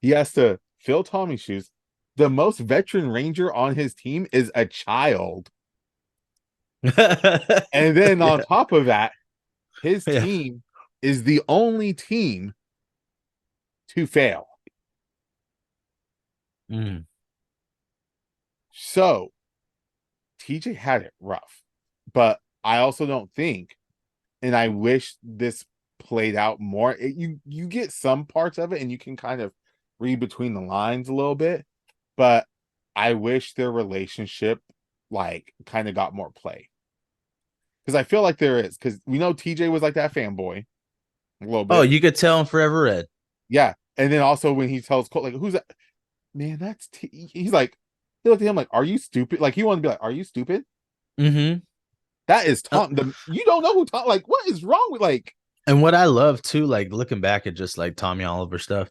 he has to fill Tommy's shoes. The most veteran ranger on his team is a child. And then on
Yeah.
top of that, his
Yeah.
team is the only team to fail.
Mm.
So TJ had it rough, but I also don't think, and I wish this played out more. You get some parts of it, and you can kind of read between the lines a little bit, but I wish their relationship like kind of got more play because I feel like there is because we know TJ was like that fanboy a little
Oh,
bit,
you could tell him Forever Red.
yeah, and then also when he tells Colt like who's that man that's he's like he looked at him like are you stupid like he wanted to be like are you stupid.
Mm-hmm.
That is Tom. You don't know who Tom. Like, what is wrong with like?
And what I love too, like looking back at just like Tommy Oliver stuff,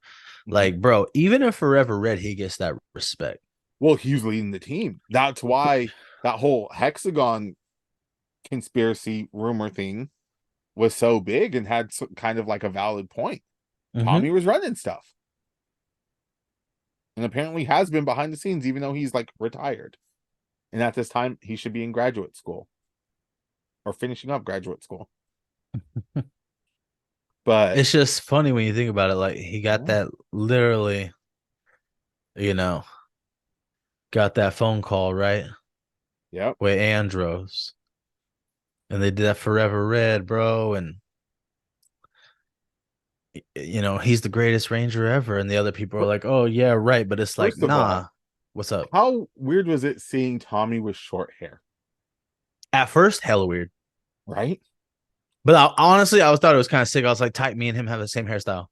Mhm.
like, bro, even if Forever Red, he gets that respect.
Well, he was leading the team. That's why that whole hexagon conspiracy rumor thing was so big and had kind of like a valid point.
Mm-hmm.
Tommy was running stuff, and apparently has been behind the scenes, even though he's like retired. And at this time, he should be in graduate school or finishing up graduate school. But
It's just funny when you think about it. Like he got
yeah,
that literally, you know, got that phone call, right?
yep.
With Andros. And they did that Forever Red, bro. And he's the greatest ranger ever. And the other people are like, oh yeah, right. But it's like,
First of all,
nah, what's up?
how weird was it seeing Tommy with short hair?
At first, hella weird.
Right?
But honestly, I thought it was kind of sick. I was like, type me and him have the same hairstyle.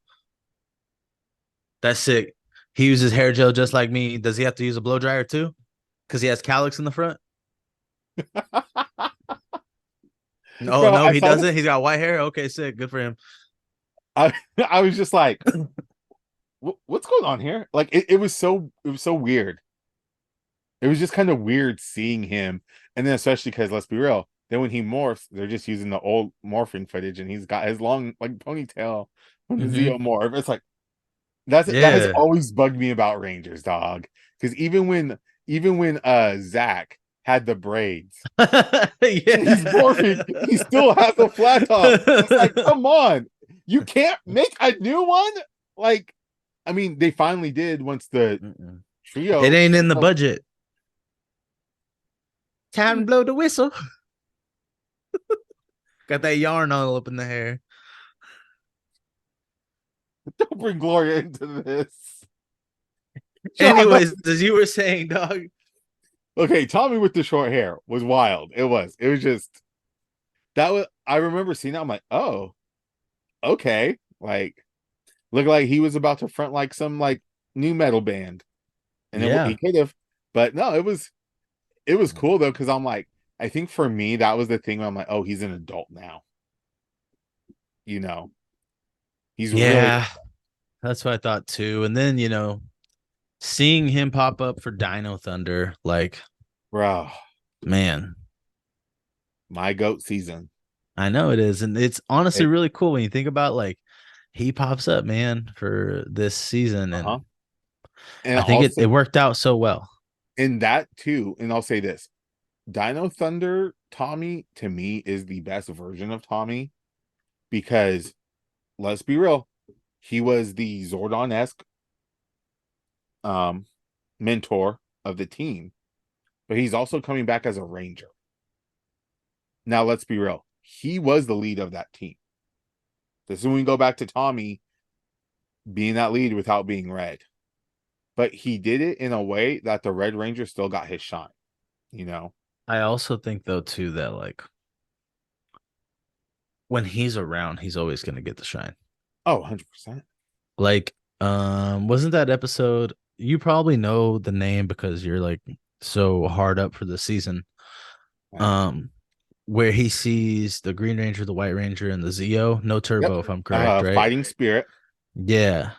That's sick. He uses hair gel just like me. Does he have to use a blow dryer too? Because he has calyx in the front. No,
Bro,
no,
I
he
saw this.
doesn't. He's got white hair. Okay, sick. Good for him.
I I was just like, what's going on here? Like it was so weird. It was just kind of weird seeing him, and then especially because let's be real, then when he morphs, they're just using the old morphing footage, and he's got his long like ponytail from the
Mm-hmm.
Zeomorph. It's like that has
Yeah.
always bugged me about Rangers, dog. Because even when Zach had the braids and he's morphing,
Yeah.
he still has a flat top. It's like, come on, you can't make a new one. Like, I mean, they finally did once the
Mm-mm. It
trio.
ain't in the budget. Time to blow the whistle. Got that yarn all up in the hair.
Don't bring Gloria into this. John,
Anyways, as you were saying, dog.
okay, Tommy with the short hair was wild. It was. It was just that was. I remember seeing that. I'm like, oh, okay. Like, looked like he was about to front like some like new metal band, and he
Yeah.
could have, but no, it was cool though because I'm like, I think for me that was the thing. Where I'm like, oh, he's an adult now. You know, he's really,
Yeah. That's what I thought too. And then, seeing him pop up for Dino Thunder, like,
bro.
man,
My goat season.
I know it is. And it's honestly
It,
really cool when you think about like he pops up, man, for this season.
uh-huh.
And
And
I think it,
also
it worked out so well.
in that too, and I'll say this Dino Thunder Tommy to me is the best version of Tommy because let's be real, he was the Zordon esque um mentor of the team, but he's also coming back as a ranger. Now let's be real, he was the lead of that team. This is when we go back to Tommy being that lead without being red. But he did it in a way that the Red Ranger still got his shine, you know.
I also think though too that like when he's around, he's always gonna get the shine.
Oh, 100%.
Like, wasn't that episode? You probably know the name because you're like so hard up for the season.
Right.
Um, where he sees the Green Ranger, the White Ranger, and the Zeo. No
Yep.
turbo, if I'm correct, right?
Fighting spirit.
Yeah.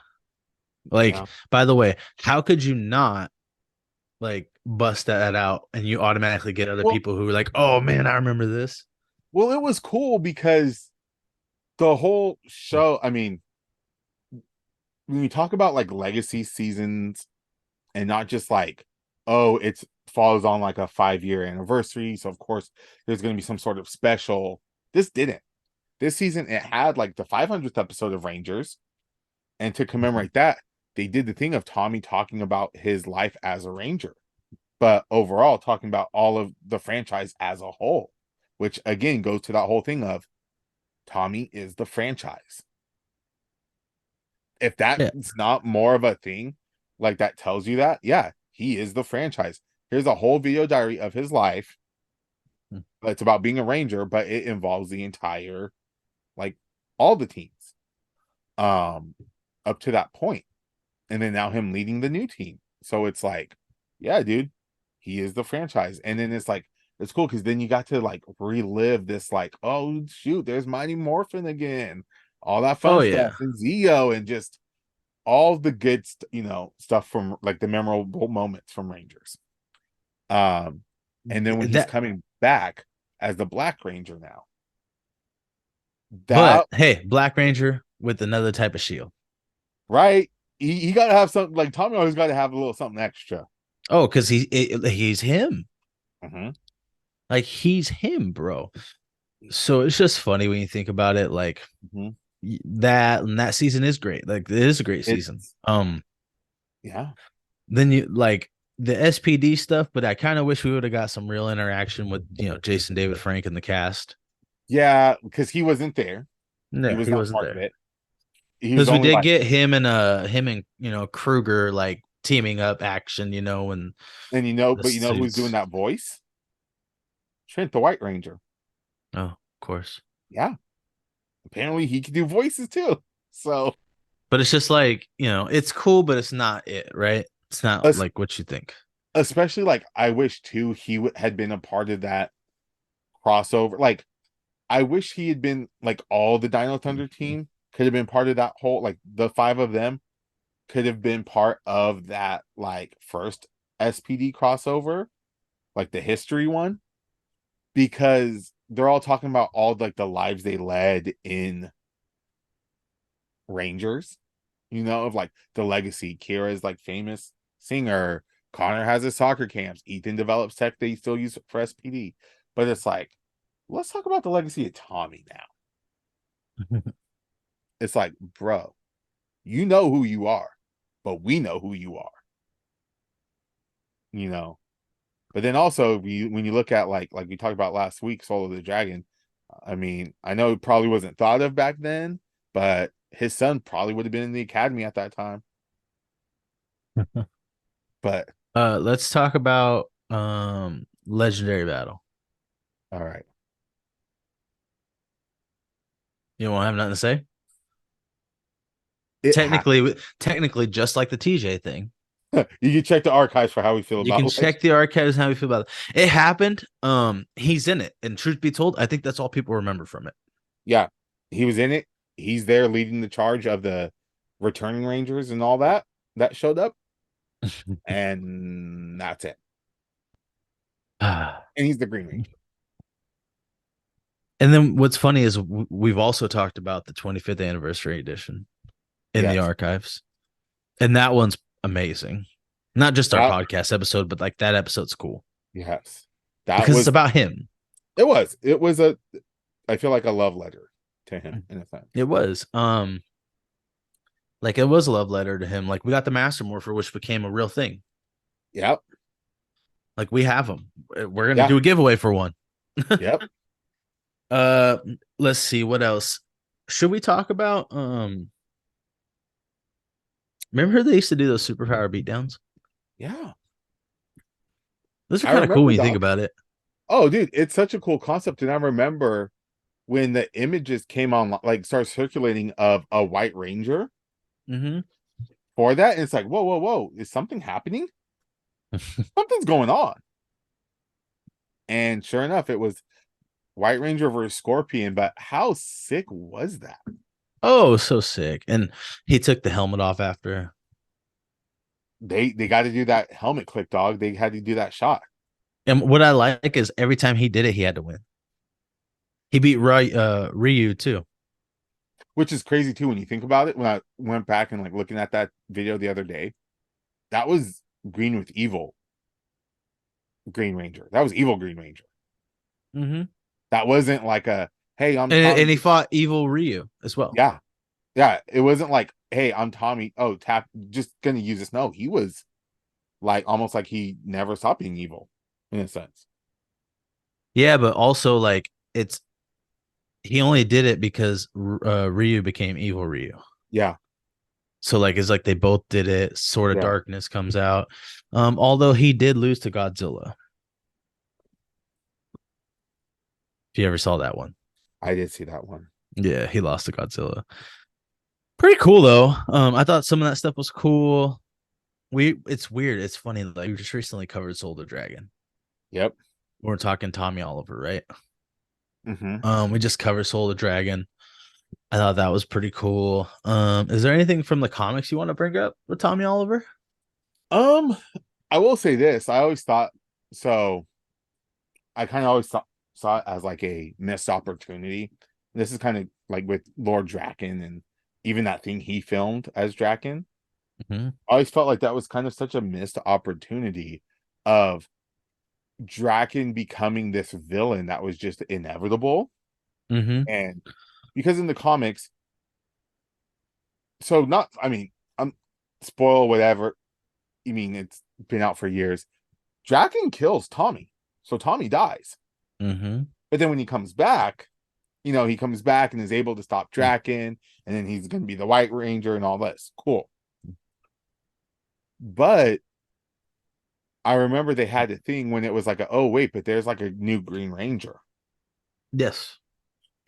Like,
Yeah.
by the way, how could you not like bust that out and you automatically get other
Well,
people who are like, oh man, I remember this.
well, it was cool because the whole show, I mean, when you talk about like legacy seasons and not just like, oh, it's falls on like a 5 year anniversary. So of course there's gonna be some sort of special. This didn't. This season it had like the 500th episode of Rangers. And to commemorate that, they did the thing of Tommy talking about his life as a Ranger, but overall talking about all of the franchise as a whole, which again goes to that whole thing of Tommy is the franchise. If
Yeah.
that's not more of a thing, like that tells you that, yeah, he is the franchise. Here's a whole video diary of his life. It's about being a Ranger, but it involves the entire, like, all the teams, um, up to that point, and then now him leading the new team. So it's like, yeah, dude, he is the franchise. And then it's like, it's cool because then you got to like relive this, like, oh shoot, there's Mighty Morphin again, all that
Oh
fun stuff,
yeah.
and Zeo, and just all the good, stuff from like the memorable moments from Rangers. Um, and then when he's
That
coming back as the Black Ranger now,
but
that
hey, Black Ranger with another type of shield.
right, he got to have something like Tommy always got to have a little something extra.
Oh, because he's him.
Mm-hmm.
Like he's him, bro. So it's just funny when you think about it. Like
Mm-hmm.
that season is great. Like it is a great season.
It's yeah,
Then you like the SPD stuff, but I kind of wish we would have got some real interaction with Jason David Frank and the cast.
yeah, because he wasn't there. He
No,
was
he
not
wasn't
part of
there
it. He was
because we
only
did
like,
get him and Kruger like teaming up action, and
and
the
but you know who's doing
suits.
that voice? Trent the White Ranger.
Oh, of course.
Yeah, apparently he can do voices too. So,
But it's just like it's cool, but it's not it, right? It's not
es-
like what you think.
especially like I wish too had been a part of that crossover. Like I wish he had been like all the Dino Thunder team could have been part of that whole, like the five of them could have been part of that like first SPD crossover, like the history one, because they're all talking about all like the lives they led in Rangers, of like the legacy. Kira's like famous singer. Connor has his soccer camps. Ethan develops tech they still use for SPD. But it's like, let's talk about the legacy of Tommy now. It's like, bro, you know who you are, but we know who you are, you know. But then also when you look at like we talked about last week, Soul of the Dragon, I mean, I know it probably wasn't thought of back then, but his son probably would have been in the academy at that time. But
Let's talk about Legendary Battle.
all right.
You don't have nothing to say?
It happened.
Technically, just like the TJ thing,
You can check the archives for how we feel
you can
about
check the archives and how we feel about it. It happened. He's in it, and truth be told, I think that's all people remember from it.
Yeah, he was in it. He's there leading the charge of the returning Rangers and all that showed up, and that's it.
And
And he's the Green Ranger.
then what's funny is we've also talked about the 25th anniversary edition in the
Yes,
archives, and that one's amazing. Not just our
that
podcast episode, but like that episode's cool
yes, that
because it's
was
about him.
it was a, I feel like a love letter to him in a sense.
It was. Like it was a love letter to him. Like we got the Master Morpher, which became a real thing.
Yep.
Like we have them. We're gonna
Yeah.
do a giveaway for one.
Yep.
uh, let's see what else. Should we talk about? Remember they used to do those superpower beatdowns.
Yeah.
Those are
I
kind of cool
remember
when you think
them.
about it.
Oh, dude, it's such a cool concept. And I remember when the images came on, like started circulating of a White Ranger
Mm-hmm.
for that, and it's like, whoa, whoa, whoa, is something happening? Something's going on. And sure enough, it was White Ranger versus Scorpion. But how sick was that?
Oh, so sick. And he took the helmet off after.
They got to do that helmet click, dog. They had to do that shot,
And what I like is every time he did it, he had to win. He beat Ryu too.
which is crazy too when you think about it. When I went back and like looking at that video the other day, that was Green with Evil Green Ranger. That was Evil Green Ranger.
Mm-hmm.
That wasn't like a hey, I'm
And he
Tommy.
fought evil Ryu as well.
Yeah, yeah. It wasn't like hey, I'm Tommy. Oh, tap, just gonna use this. No, he was like almost like he never stopped being evil in a sense.
Yeah, but also like it's he only did it because Ryu became evil Ryu.
Yeah.
So like it's like they both did it. Sword of
Yeah,
Darkness comes out. Although he did lose to Godzilla. If you ever saw that one.
I did see that one.
Yeah, he lost to Godzilla. Pretty cool though. I thought some of that stuff was cool. It's weird. It's funny. Like we just recently covered Soul of the Dragon.
Yep.
We're talking Tommy Oliver, right?
Mm-hmm.
We just covered Soul of the Dragon. I thought that was pretty cool. Is there anything from the comics you want to bring up with Tommy Oliver?
Um, I will say this. I always thought so. I kind of always saw it as like a missed opportunity. This is kind of like with Lord Draken and even that thing he filmed as Draken.
Mm-hmm.
I always felt like that was kind of such a missed opportunity of Draken becoming this villain that was just inevitable.
Mm-hmm.
And because in the comics, so not, I mean, I'm spoil whatever. You mean it's been out for years. Draken kills Tommy, so Tommy dies.
Mm-hmm.
But then when he comes back, he comes back and is able to stop Draken, and then he's going to be the White Ranger and all this. Cool. But I remember they had a thing when it was like, oh wait, but there's like a new Green Ranger,
Yes.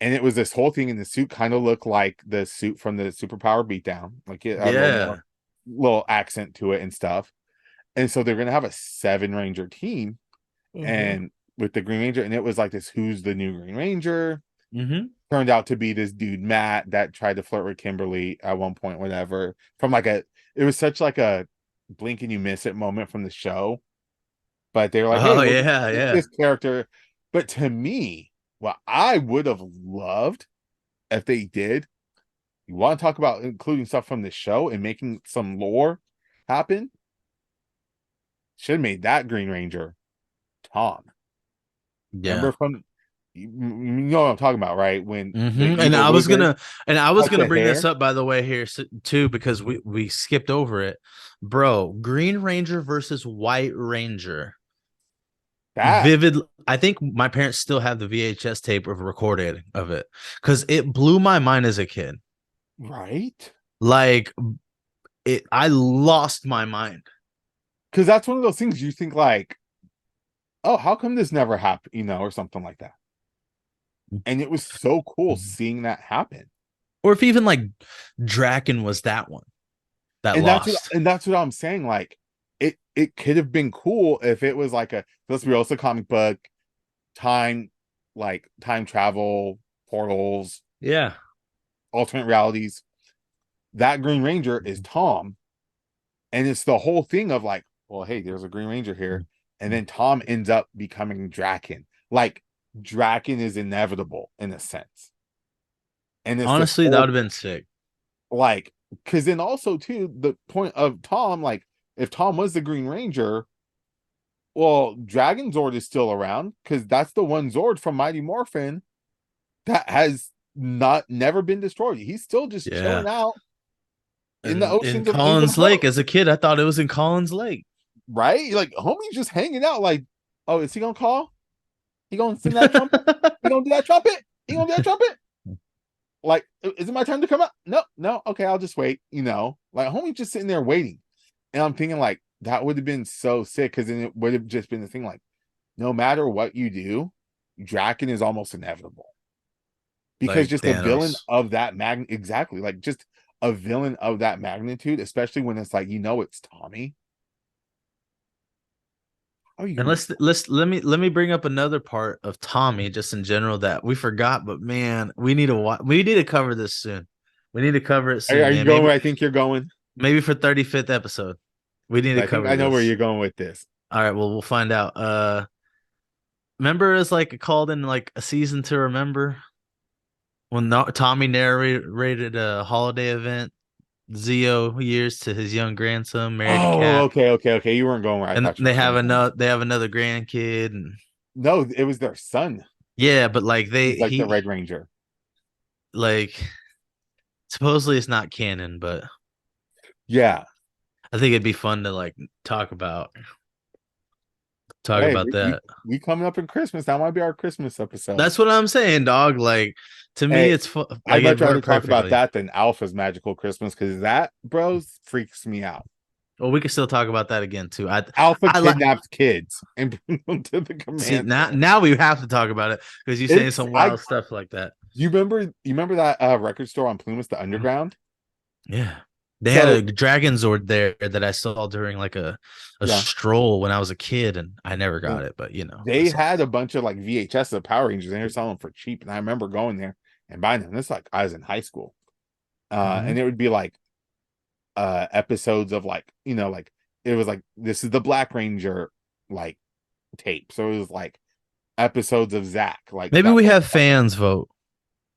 and it was this whole thing, and the suit kind of looked like the suit from the Superpower Beatdown, like it had a little more
Yeah.
little accent to it and stuff. And so they're going to have a 7 Ranger team,
Mm-hmm.
and with the Green Ranger, and it was like this, who's the new Green Ranger?
Mm-hmm.
Turned out to be this dude Matt that tried to flirt with Kimberly at one point, whatever. From like it was such like a blink and you miss it moment from the show. But they were like, hey,
Oh
we'll
yeah,
get
yeah.
this character. But to me, what I would have loved if they did, you want to talk about including stuff from the show and making some lore happen? Should have made that Green Ranger Tom.
Yeah.
Remember from you know what I'm talking about, right? When the
Mm-hmm.
evil wizard
And I was
cut
gonna
the
bring this
hair.
up by the way here too because we skipped over it, bro. Green Ranger versus White Ranger.
That
Vivid. I think my parents still have the VHS tape of recording of it because it blew my mind as a kid.
right?
Like I lost my mind.
Because that's one of those things you think like, oh, how come this never happened, or something like that. And it was so cool seeing that happen.
Or if even like Draken was that one that
And that's what
lost.
and that's what I'm saying. Like it could have been cool if it was like a, let's be real, it's a comic book, time, like time travel, portals,
Yeah.
alternate realities. That Green Ranger is Tom, and it's the whole thing of like, well, hey, there's a Green Ranger here, and then Tom ends up becoming Draken. Like Draken is inevitable in a sense, and it's this
Honestly, that
whole
would have been sick.
like, because then also too the point of Tom, like if Tom was the Green Ranger, well, Dragon Zord is still around because that's the one Zord from Mighty Morphin that has not never been destroyed. He's still just
Yeah.
chilling out in the
And in
oceans of Ink and
Collins Lake,
Float,
as a kid, I thought it was in Collins Lake.
right? Like homie's just hanging out. Like, oh, is he gonna call? He gonna sing that trumpet? He gonna do that trumpet? He gonna do that trumpet? Like, is it my time to come out? No, no. Okay, I'll just wait. Like homie just sitting there waiting, and I'm thinking like that would have been so sick because then it would have just been the thing like, no matter what you do, Draken is almost inevitable because
Like
just a villain
Thanos.
of that exactly, like just a villain of that magnitude, especially when it's like it's Tommy. How are you
And
gonna?
let me bring up another part of Tommy just in general that we forgot, but man, we need to cover this soon. We need to cover it soon,
Are you
man.
going
Maybe
where I think you're going?
maybe for 35th episode. We need to
I think
cover
I know where
this.
you're going with this.
All right, well we'll find out. Remember it's like called in like a season to remember when Tommy narrated a holiday event, Zio years to his young grandson married to
Oh,
Cap,
okay. You weren't going where I
and
thought you were going.
they have another grandkid, and
No, it was their son.
yeah, but like
He's like the Red Ranger.
like supposedly it's not canon, but
Yeah.
I think it'd be fun to like talk about talk
Hey,
about
we
that.
we coming up in Christmas. That might be our Christmas episode.
That's what I'm saying, dog. Like to me,
Hey,
it's like
I'd
it
much rather
worked
talk about
perfectly.
that than Alpha's Magical Christmas because that, bros, freaks me out.
Well, we can still talk about that again too.
Alpha
I like
kidnaps kids and bring them to the
see
command
now
center.
now we have to talk about it because you're saying
It's
some
I
wild stuff like that.
you remember that record store on Plumas, the Underground?
Yeah. They had
So
a Dragon Zord there that I saw during like a
yeah,
stroll when I was a kid, and I never
yeah.
got it, but I
They
saw
had a bunch of like VHS of Power Rangers and they were selling them for cheap. And I remember going there and buying them. This like I was in high school.
it.
And it would be like episodes of like, like it was like this is the Black Ranger like tape. So it was like episodes of Zack, like
Maybe
that
we
were
have fans vote,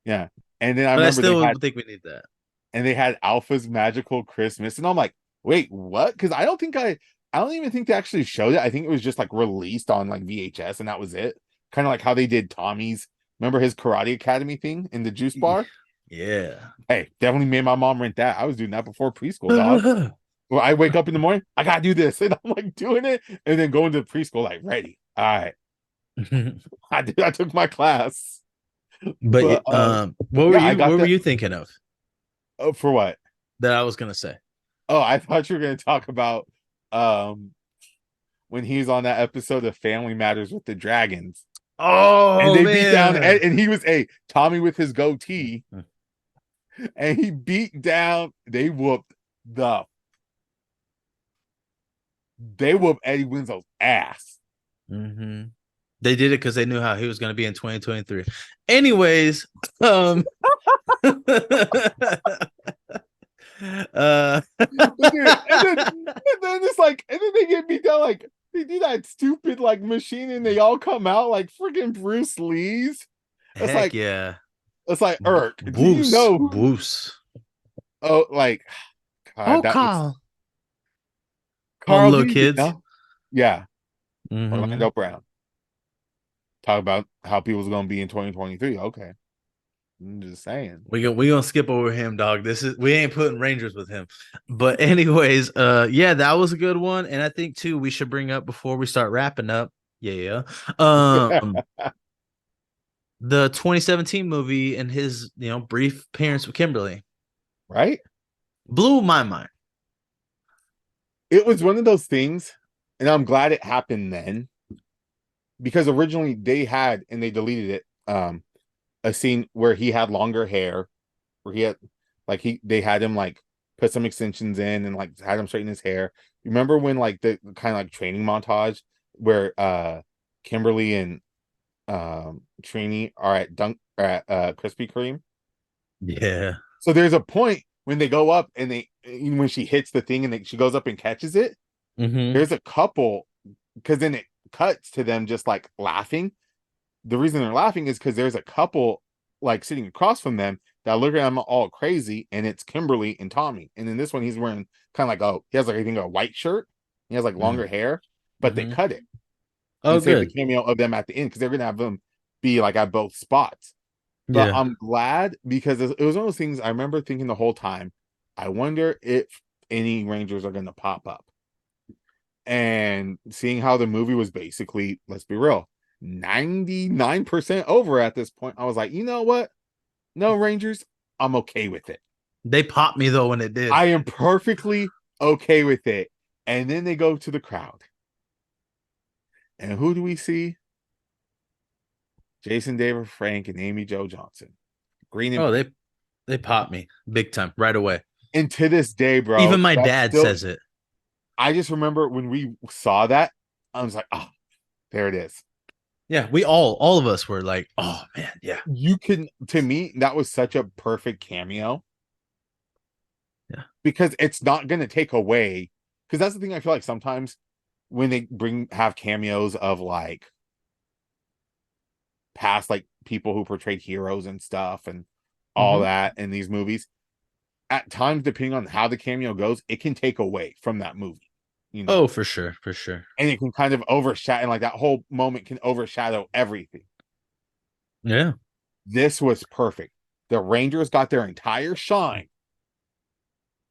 yeah. And then I
but I
remember
still think we need that.
they had Alpha's Magical Christmas, and I'm like, wait, what? Because I don't even think they actually showed it. I think it was just like released on like VHS, and that was it. Kind of like how they did Tommy's. Remember his Karate Academy thing in the juice bar?
Yeah.
Hey, definitely made my mom rent that. I was doing that before preschool, dog. Well, I wake up in the morning, I gotta do this, and I'm like doing it, and then going to the preschool like ready. All right, I took my class,
But
but yeah, I
what
got
were
that.
you thinking of
For what?
that I was gonna say?
Oh, I thought you were going to talk about um when he's on that episode of Family Matters with the Dragons, and
Oh
they beat down
man.
and he was a Tommy with his goatee, and he beat down. The they whooped Eddie Winslow's ass.
Mm-hmm. They did it because they knew how he was going to be in 2023. Anyways, uh,
Dude, and then it's like, and then they get beat down like they do that stupid like machine, and they all come out like freaking Bruce Lee's. It's
heck
like
yeah,
it's like Irk. Do you
Boos,
know?
Boos.
Oh, like God,
Oh,
that was
Carl. All the
Carl. Do
little
you
kids.
know? Yeah,
Mm-hmm.
Orlando Brown. Talk about how people's gonna be in 2023. Okay. I'm just saying.
We gonna skip over him, dog. We ain't putting Rangers with him. But anyways, yeah, that was a good one, and I think too we should bring up before we start wrapping up. Yeah, the 2017 movie and his brief appearance with Kimberly
Right?
blew my mind.
It was one of those things, and I'm glad it happened then because originally they had and they deleted it. A scene where he had longer hair, where he had like they had him like put some extensions in and like had him straighten his hair. You remember when like the kind of like training montage where Kimberly and Trini are at Krispy Kreme?
Yeah.
So there's a point when they go up and when she hits the thing and she goes up and catches it.
Mm-hmm.
There's a couple because then it cuts to them just like laughing. The reason they're laughing is because there's a couple like sitting across from them that look at them all crazy, and it's Kimberly and Tommy. And in this one, he's wearing kind of like he has like I think a white shirt. He has like longer hair, but they
Mm-hmm.
cut it
Oh,
and save the
good.
cameo of them at the end because they're gonna have them be like at both spots. But
Yeah.
I'm glad because it was one of those things I remember thinking the whole time. I wonder if any Rangers are gonna pop up. And seeing how the movie was basically, let's be real, 99% over at this point, I was like, you know what? No Rangers, I'm okay with it.
They popped me though when it did.
I am perfectly okay with it. And then they go to the crowd. And who do we see? Jason David Frank and Amy Jo Johnson. Green and
Oh,
pink.
they popped me big time right away.
And to this day, bro,
Even my
that's
dad
still,
says it.
I just remember when we saw that, I was like, oh, there it is.
Yeah, we all of us were like, oh man, yeah,
You can, to me, that was such a perfect cameo
yeah.
because it's not going to take away. Because that's the thing I feel like sometimes when they have cameos of like past like people who portrayed heroes and stuff and all
Mm-hmm.
that in these movies, at times, depending on how the cameo goes, it can take away from that movie, you
Oh,
know,
for sure, for sure.
and it can kind of overshadow, and like that whole moment can overshadow everything.
Yeah.
This was perfect. The Rangers got their entire shine,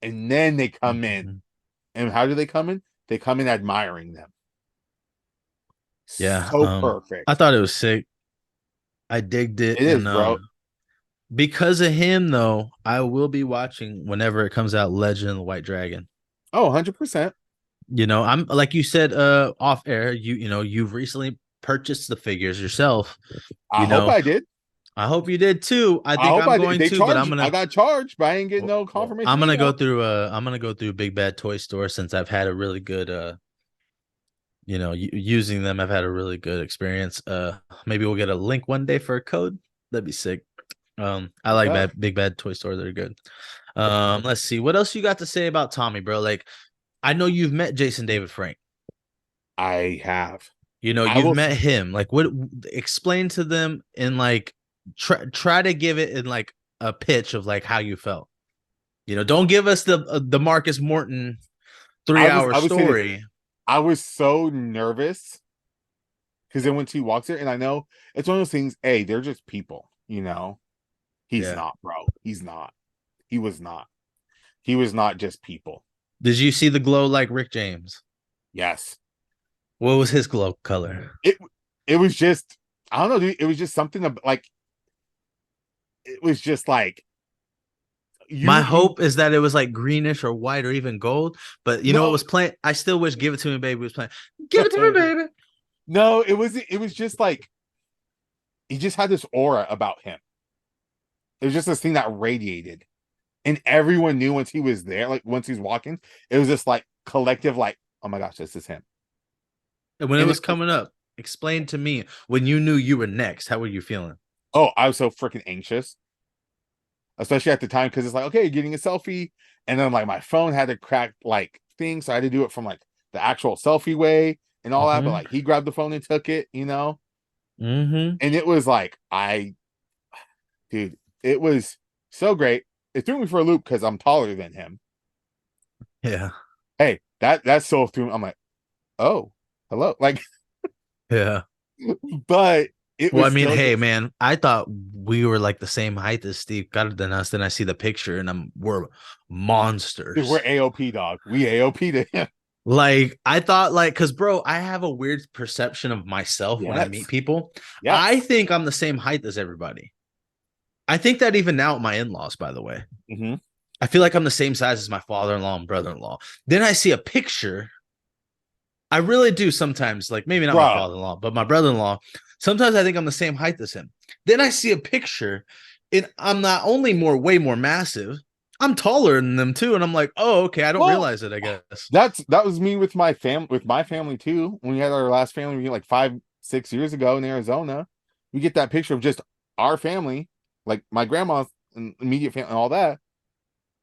and then they come in.
Mhm.
And how do they come in? They come in admiring them.
Yeah.
So
I
perfect.
thought it was sick. I digged it,
It is,
and
bro.
because of him, though, I will be watching whenever it comes out. Legend of the White Dragon.
Oh, 100%.
You know, I'm like you said, off air. You know, you've recently purchased the figures yourself.
I
You
hope
know,
I did.
I hope you did too. I
I
think
hope
I'm
I did.
going
They
to, but I'm
charged. I
gonna
got charged, but I ain't getting no confirmation email.
I'm gonna go through Big Bad Toy Store since I've had a really good you know, using them. I've had a really good experience. Maybe we'll get a link one day for a code. That'd be sick. I like
Yeah,
Big Bad Toy Store. They're good. Let's see. What else you got to say about Tommy, bro? Like, I know you've met Jason David Frank.
I have.
You know,
I
you've
will.
met him. Like, what explain to them in like try to give it in like a pitch of like how you felt. You know, don't give us the Marcus Morton three hour
I would say this.
story.
I was so nervous because then when she walks there, and I know it's one of those things. Hey, they're just people, you know. He's
Yeah.
not, bro. He's not. He was not. He was not just people.
Did you see the glow like Rick James?
Yes.
What was his glow color?
It it was just I don't know, dude. It was just something like it was just like
My
you
hope is that it was like greenish or white or even gold. But you know what
no
was playing? I still wish "Give It to Me, Baby" was playing. Give it to me, baby.
no, it was just like he just had this aura about him. It was just this thing that radiated. And everyone knew once he was there, like once he's walking, it was just like collective, like, oh my gosh, this is him.
And when it
And
was coming up, explain to me when you knew you were next. How were you feeling?
oh, I was so freaking anxious, especially at the time, because it's like, okay, getting a selfie. And then like my phone had to crack like thing. So I had to do it from like the actual selfie way and all that. But
Mm-hmm.
like he grabbed the phone and took it, you know?
Mm-hmm.
And it was like, dude, it was so great. It threw me for a loop because I'm taller than him.
Yeah.
Hey, that's so threw me. I'm like, oh, hello. Like,
Yeah.
but it
Well, I
was
mean,
still
hey,
just
man, I thought we were like the same height as Steve got than us. Then I see the picture and we're
dude,
monsters.
we're AOP dog. We AOP to him.
Like I thought, like, cause bro, I have a weird perception of myself when I meet
Yes.
people. I
Yes.
think I'm the same height as everybody. I think that even now with my in-laws, by the way.
Mm-hmm.
I feel like I'm the same size as my father-in-law and brother-in-law. Then I see a picture. I really do sometimes, like maybe not my
Bruh.
father-in-law, but my brother-in-law. Sometimes I think I'm the same height as him. Then I see a picture, and I'm not only way more massive, I'm taller than them too. And I'm like, oh, okay, I don't
Well,
realize it, I guess.
that was me with my family too. When we had our last family meeting like 5, 6 years ago in Arizona, we get that picture of just our family, like my grandma's and immediate family and all that.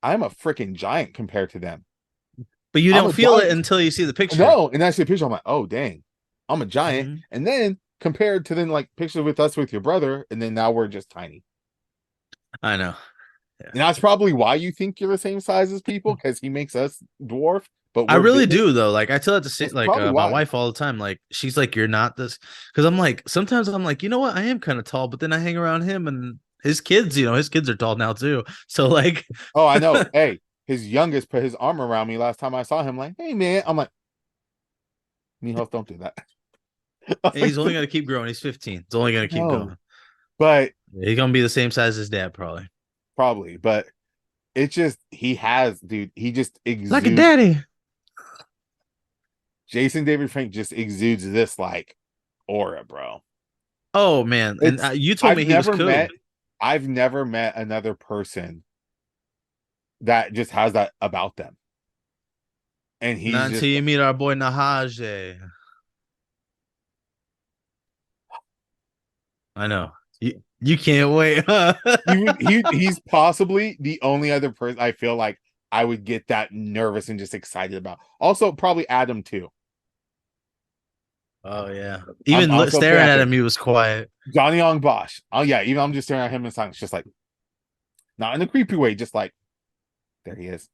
I'm a freaking giant compared to them.
But you
I'm
don't
a
feel it
giant.
until you see the picture.
No, and that's the picture. I'm like, oh dang, I'm a giant.
Mhm.
And then compared to then like pictures with us with your brother, and then now we're just tiny.
I know. Yeah.
And that's probably why you think you're the same size as people because he makes us dwarf, but
I
we're
really
bigger.
do though. Like I tell it to say
That's
like
probably
my
why.
wife all the time. Like she's like, you're not this because I'm like, sometimes I'm like, you know what? I am kind of tall, but then I hang around him and his kids, you know, his kids are tall now too. So like
Oh, I know. Hey, his youngest put his arm around me last time I saw him. Like, hey man, I'm like, Nihos, don't do that. I was like,
he's only gonna keep growing. He's 15. It's only gonna keep
no,
going.
but
He's gonna be the same size as dad, probably.
probably, but it's just he has, dude. He just
Like a
exudes
daddy.
Jason David Frank just exudes this like aura, bro.
Oh man, and
It's
you told
I've
me he was
never
cool.
met I've never met another person that just has that about them. And
Not
he's
until
just
you meet our boy Nahaje. I know. You can't wait. Huh?
he's possibly the only other person I feel like I would get that nervous and just excited about. Also, probably Adam too.
Oh yeah.
I'm
Even
also putting
staring
out
at
there
him, he was quiet.
Johnny Ong Bosch. Oh yeah, even I'm just staring at him in silence, just like not in a creepy way, just like there he is.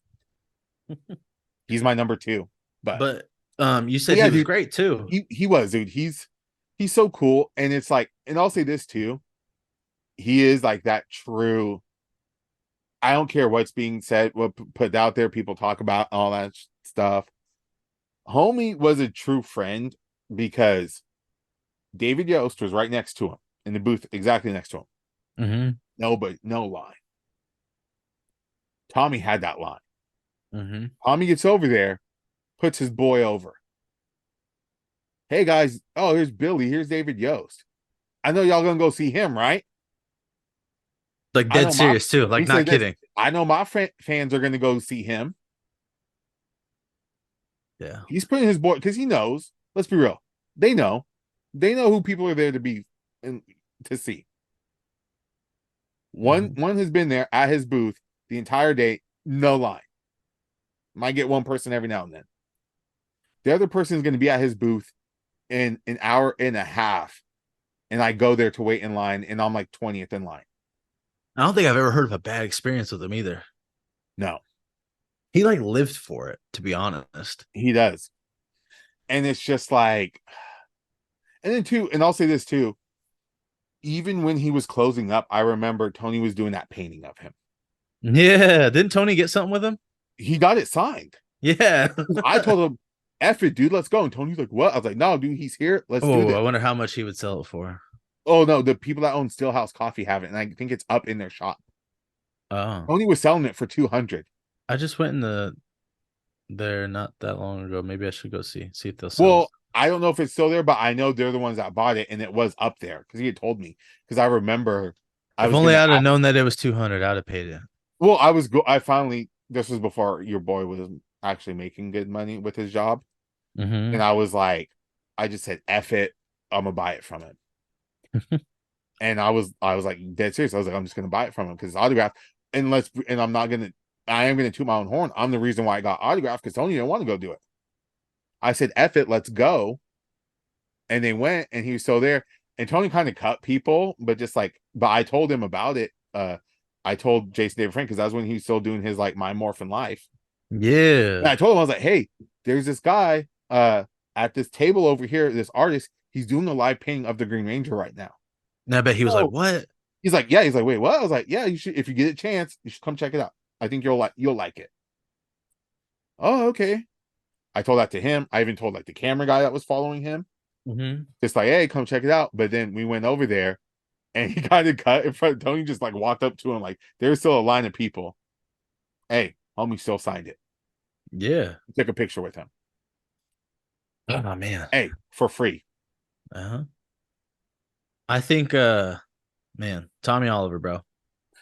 He's my number two. But
But you
but
said he
yeah,
was
dude,
great too.
he was, dude. He's so cool. And it's like, and I'll say this too. He is like that true. I don't care what's being said, what put out there, people talk about all that stuff. Homie was a true friend because David Yost was right next to him in the booth, exactly next to him.
Mm-hmm.
No, but no line. Tommy had that line.
Mm-hmm.
Tommy gets over there, puts his boy over. Hey guys, oh, here's Billy. Here's David Yost. I know y'all gonna go see him, right?
Like
I
dead
know my.
serious too.
He
Like not
said this.
kidding.
I know my fans are gonna go see him.
Yeah.
He's putting his boy because he knows. Let's be real. They know. They know who people are there to be and to see. One
Mm-hmm.
one has been there at his booth the entire day, no line. Might get one person every now and then. The other person is going to be at his booth in an hour and a half, and I go there to wait in line, and I'm like 20th in line.
I don't think I've ever heard of a bad experience with him either.
No,
He like lived for it, to be honest.
he does, and it's just like, and then too, and I'll say this too. Even when he was closing up, I remember Tony was doing that painting of him.
Yeah. Didn't Tony get something with him?
He got it signed.
Yeah.
I told him, "F it, dude, let's go." And Tony's like, "What?" I was like, "No, dude, he's here. Let's do
Oh, I
this."
wonder how much he would sell it for.
Oh no, the people that own Stillhouse Coffee have it, and I think it's up in their shop.
Oh.
Tony was selling it for 200.
I just went in there not that long ago. Maybe I should go see if they'll sell.
Well, I don't know if it's still there, but I know they're the ones that bought it, and it was up there because he had told me. Because I remember I
If
was
only
gonna.
I'd have known that it was 200, I'd have paid it.
Well, I finally. This was before your boy was actually making good money with his job, and
Mm-hmm.
I was like, I just said, "F it, I'm gonna buy it from him." And I was like dead serious. I was like, I'm just gonna buy it from him because it's autographed. And I'm not gonna. I am gonna toot my own horn. I'm the reason why I got autographed because Tony didn't want to go do it. I said, F it, let's go. And they went and he was still there. And Tony kind of cut people, but just like, but I told him about it. I told Jason David Frank because that's when he was still doing his like my morphin life. And
Yeah.
I told him, I was like, hey, there's this guy at this table over here, this artist, he's doing a live painting of the Green Ranger right now.
And I bet he was like,
Oh,
"What?"
he's like, yeah, he's like, wait, what? I was like, yeah, you should if you get a chance, you should come check it out. I think you'll like it. Oh, okay. I told that to him. I even told like the camera guy that was following him.
Mm-hmm.
Just like, hey, come check it out. But then we went over there and he kind of cut in front of Tony, just like walked up to him, like there's still a line of people. Hey, homie still signed it.
Yeah.
Took a picture with him.
Oh man.
Hey, for free.
Uh-huh. I think man, Tommy Oliver, bro.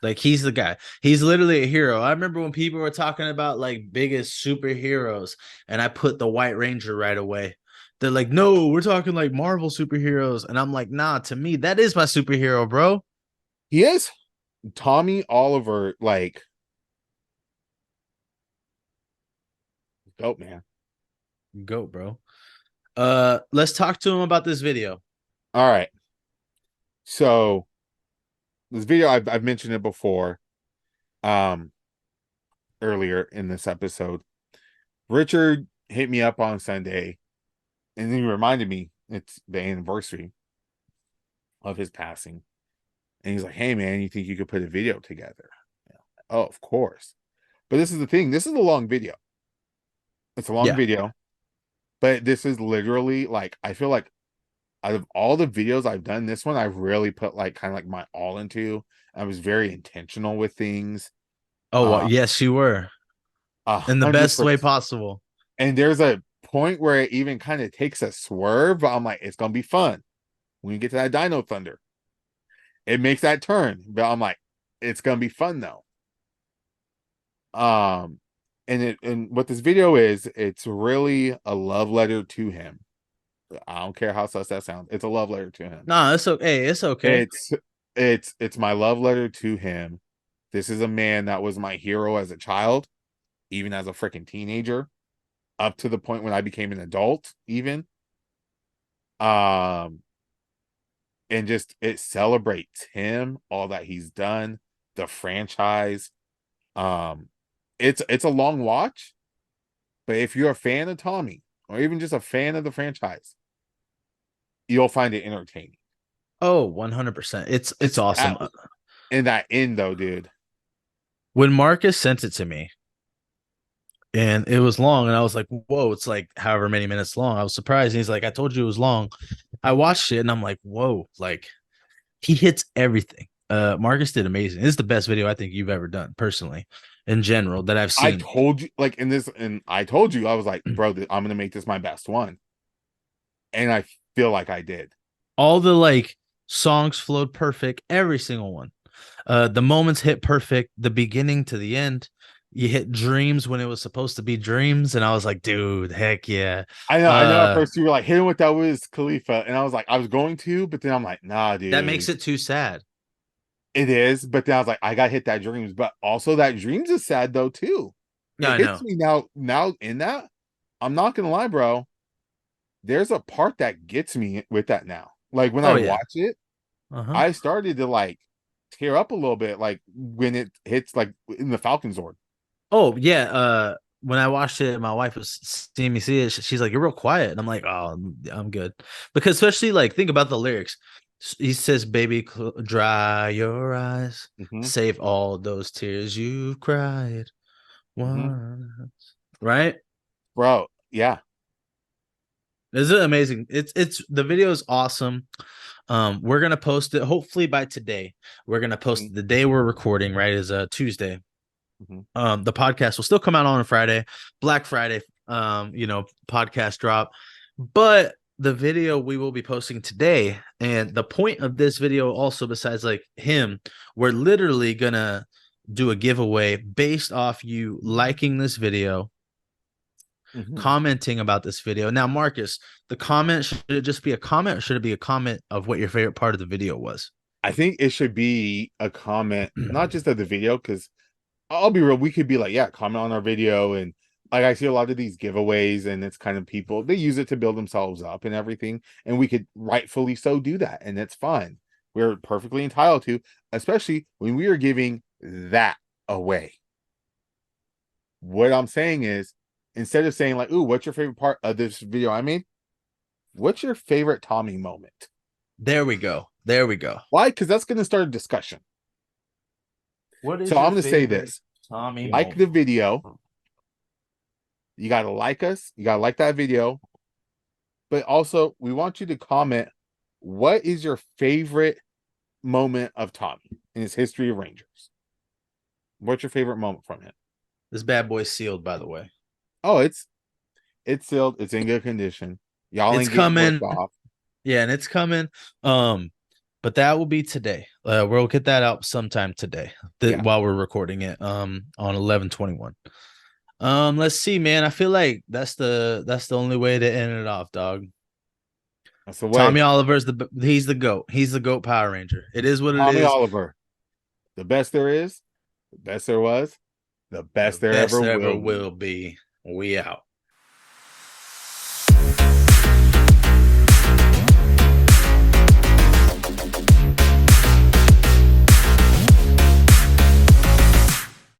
Like he's the guy. He's literally a hero. I remember when people were talking about like biggest superheroes, and I put the White Ranger right away. They're like, no, we're talking like Marvel superheroes. And I'm like, nah, to me, that is my superhero, bro.
He is Tommy Oliver, like dope, man.
Go, bro. Let's talk to him about this video.
All right. So this video, I've mentioned it before, um, earlier in this episode. Richard hit me up on Sunday, and then he reminded me it's the anniversary of his passing. And he's like, hey man, you think you could put a video together? Yeah. Oh, of course. But this is the thing. This is a long video. It's a long
Yeah.
video, but this is literally like I feel like out of all the videos I've done, this one I've really put like kind of like my all into. I was very intentional with things.
Oh, well,
Uh
yes, you were
a
in the
hundred
best way
percent.
possible.
And there's a point where it even kind of takes a swerve, I'm like, it's gonna be fun when you get to that Dino Thunder. It makes that turn, but I'm like, it's gonna be fun though. Um, and what this video is, it's really a love letter to him. I don't care how sus that sounds. It's a love letter to him.
Nah, it's okay. It's okay.
It's it's my love letter to him. This is a man that was my hero as a child, even as a freaking teenager, up to the point when I became an adult, even. Um, and just it celebrates him, all that he's done, the franchise. Um, it's a long watch, but if you're a fan of Tommy or even just a fan of the franchise, you'll find it entertaining.
Oh, 100%. It's
It's
awesome.
in that end though, dude.
When Marcus sent it to me and it was long, and I was like, whoa, it's like however many minutes long. I was surprised. And he's like, I told you it was long. I watched it and I'm like, whoa, like he hits everything. Marcus did amazing. This is the best video I think you've ever done, personally, in general, that I've
I
seen.
told you, like in this, and I told you, I was like, bro, I'm gonna make this my best one, and I feel like I did.
All the like songs flowed perfect, every single one. The moments hit perfect, the beginning to the end. You hit dreams when it was supposed to be dreams, and I was like, dude, heck yeah.
I know. At first, you were like hitting with that Wiz Khalifa, and I was like, I was going to, but then I'm like, nah,
That makes
dude,
it too sad.
it is. But then I was like, I got hit that dreams, but also that dreams is sad though too.
Yeah,
It
I
hits
know.
me now. Now in that, I'm not gonna lie, bro. There's a part that gets me with that now. Like when
Oh
I
yeah.
watch it,
Uh-huh.
I started to like tear up a little bit, like when it hits like in the Falcon Zord.
Oh yeah. When I watched it, my wife was seeing me see it. She's like, "You're real quiet," and I'm like, "Oh, I'm good," because especially like think about the lyrics. He says, "Baby, dry your eyes,
Mm-hmm,
save all those tears you've cried."
mm-hmm.
Once. Right?
Bro, yeah.
Is it amazing? It's the video is awesome. We're gonna post it hopefully by today. We're gonna post
Mm-hmm,
it the day we're recording. Right? Is a Tuesday.
mm-hmm.
The podcast will still come out on a Friday, Black Friday, podcast drop. But the video we will be posting today, and the point of this video also, besides like him, we're literally gonna do a giveaway based off you liking this video,
Mm-hmm.
commenting about this video. Now, Marcus, the comment, should it just be a comment, or should it be a comment of what your favorite part of the video was?
I think it should be a comment, not just of the video, because I'll be real, we could be like, yeah, comment on our video. And like I see a lot of these giveaways, and it's kind of people they use it to build themselves up and everything. And we could rightfully so do that, and it's fine. We're perfectly entitled to, especially when we are giving that away. What I'm saying is, instead of saying like, "Ooh, what's your favorite part of this video I made?" What's your favorite Tommy moment?
There we go. There we go.
Why? Because that's going to start a discussion.
What
So
is
I'm
your
going to say
favorite
this:
Tommy
like the
moment?
video, you got to like us, you got to like that video, but also we want you to comment what is your favorite moment of Tommy in his history of Rangers. What's your favorite moment from him?
This bad boy's sealed, by the way.
Oh, it's sealed, it's in good condition. Y'all
It's
ain't getting ripped
coming.
off.
Yeah, and it's coming. But that will be today. We'll get that out sometime today,
Yeah,
while we're recording it. On 11/21. Let's see, man. I feel like that's the only way to end it off, dog.
that's the
Tommy
way.
Oliver's he's the goat. He's the goat Power Ranger. It is what it
Tommy
is.
Oliver, the best there is, the best there was, the
The
best there
best
ever
there ever
will be.
will be. We out.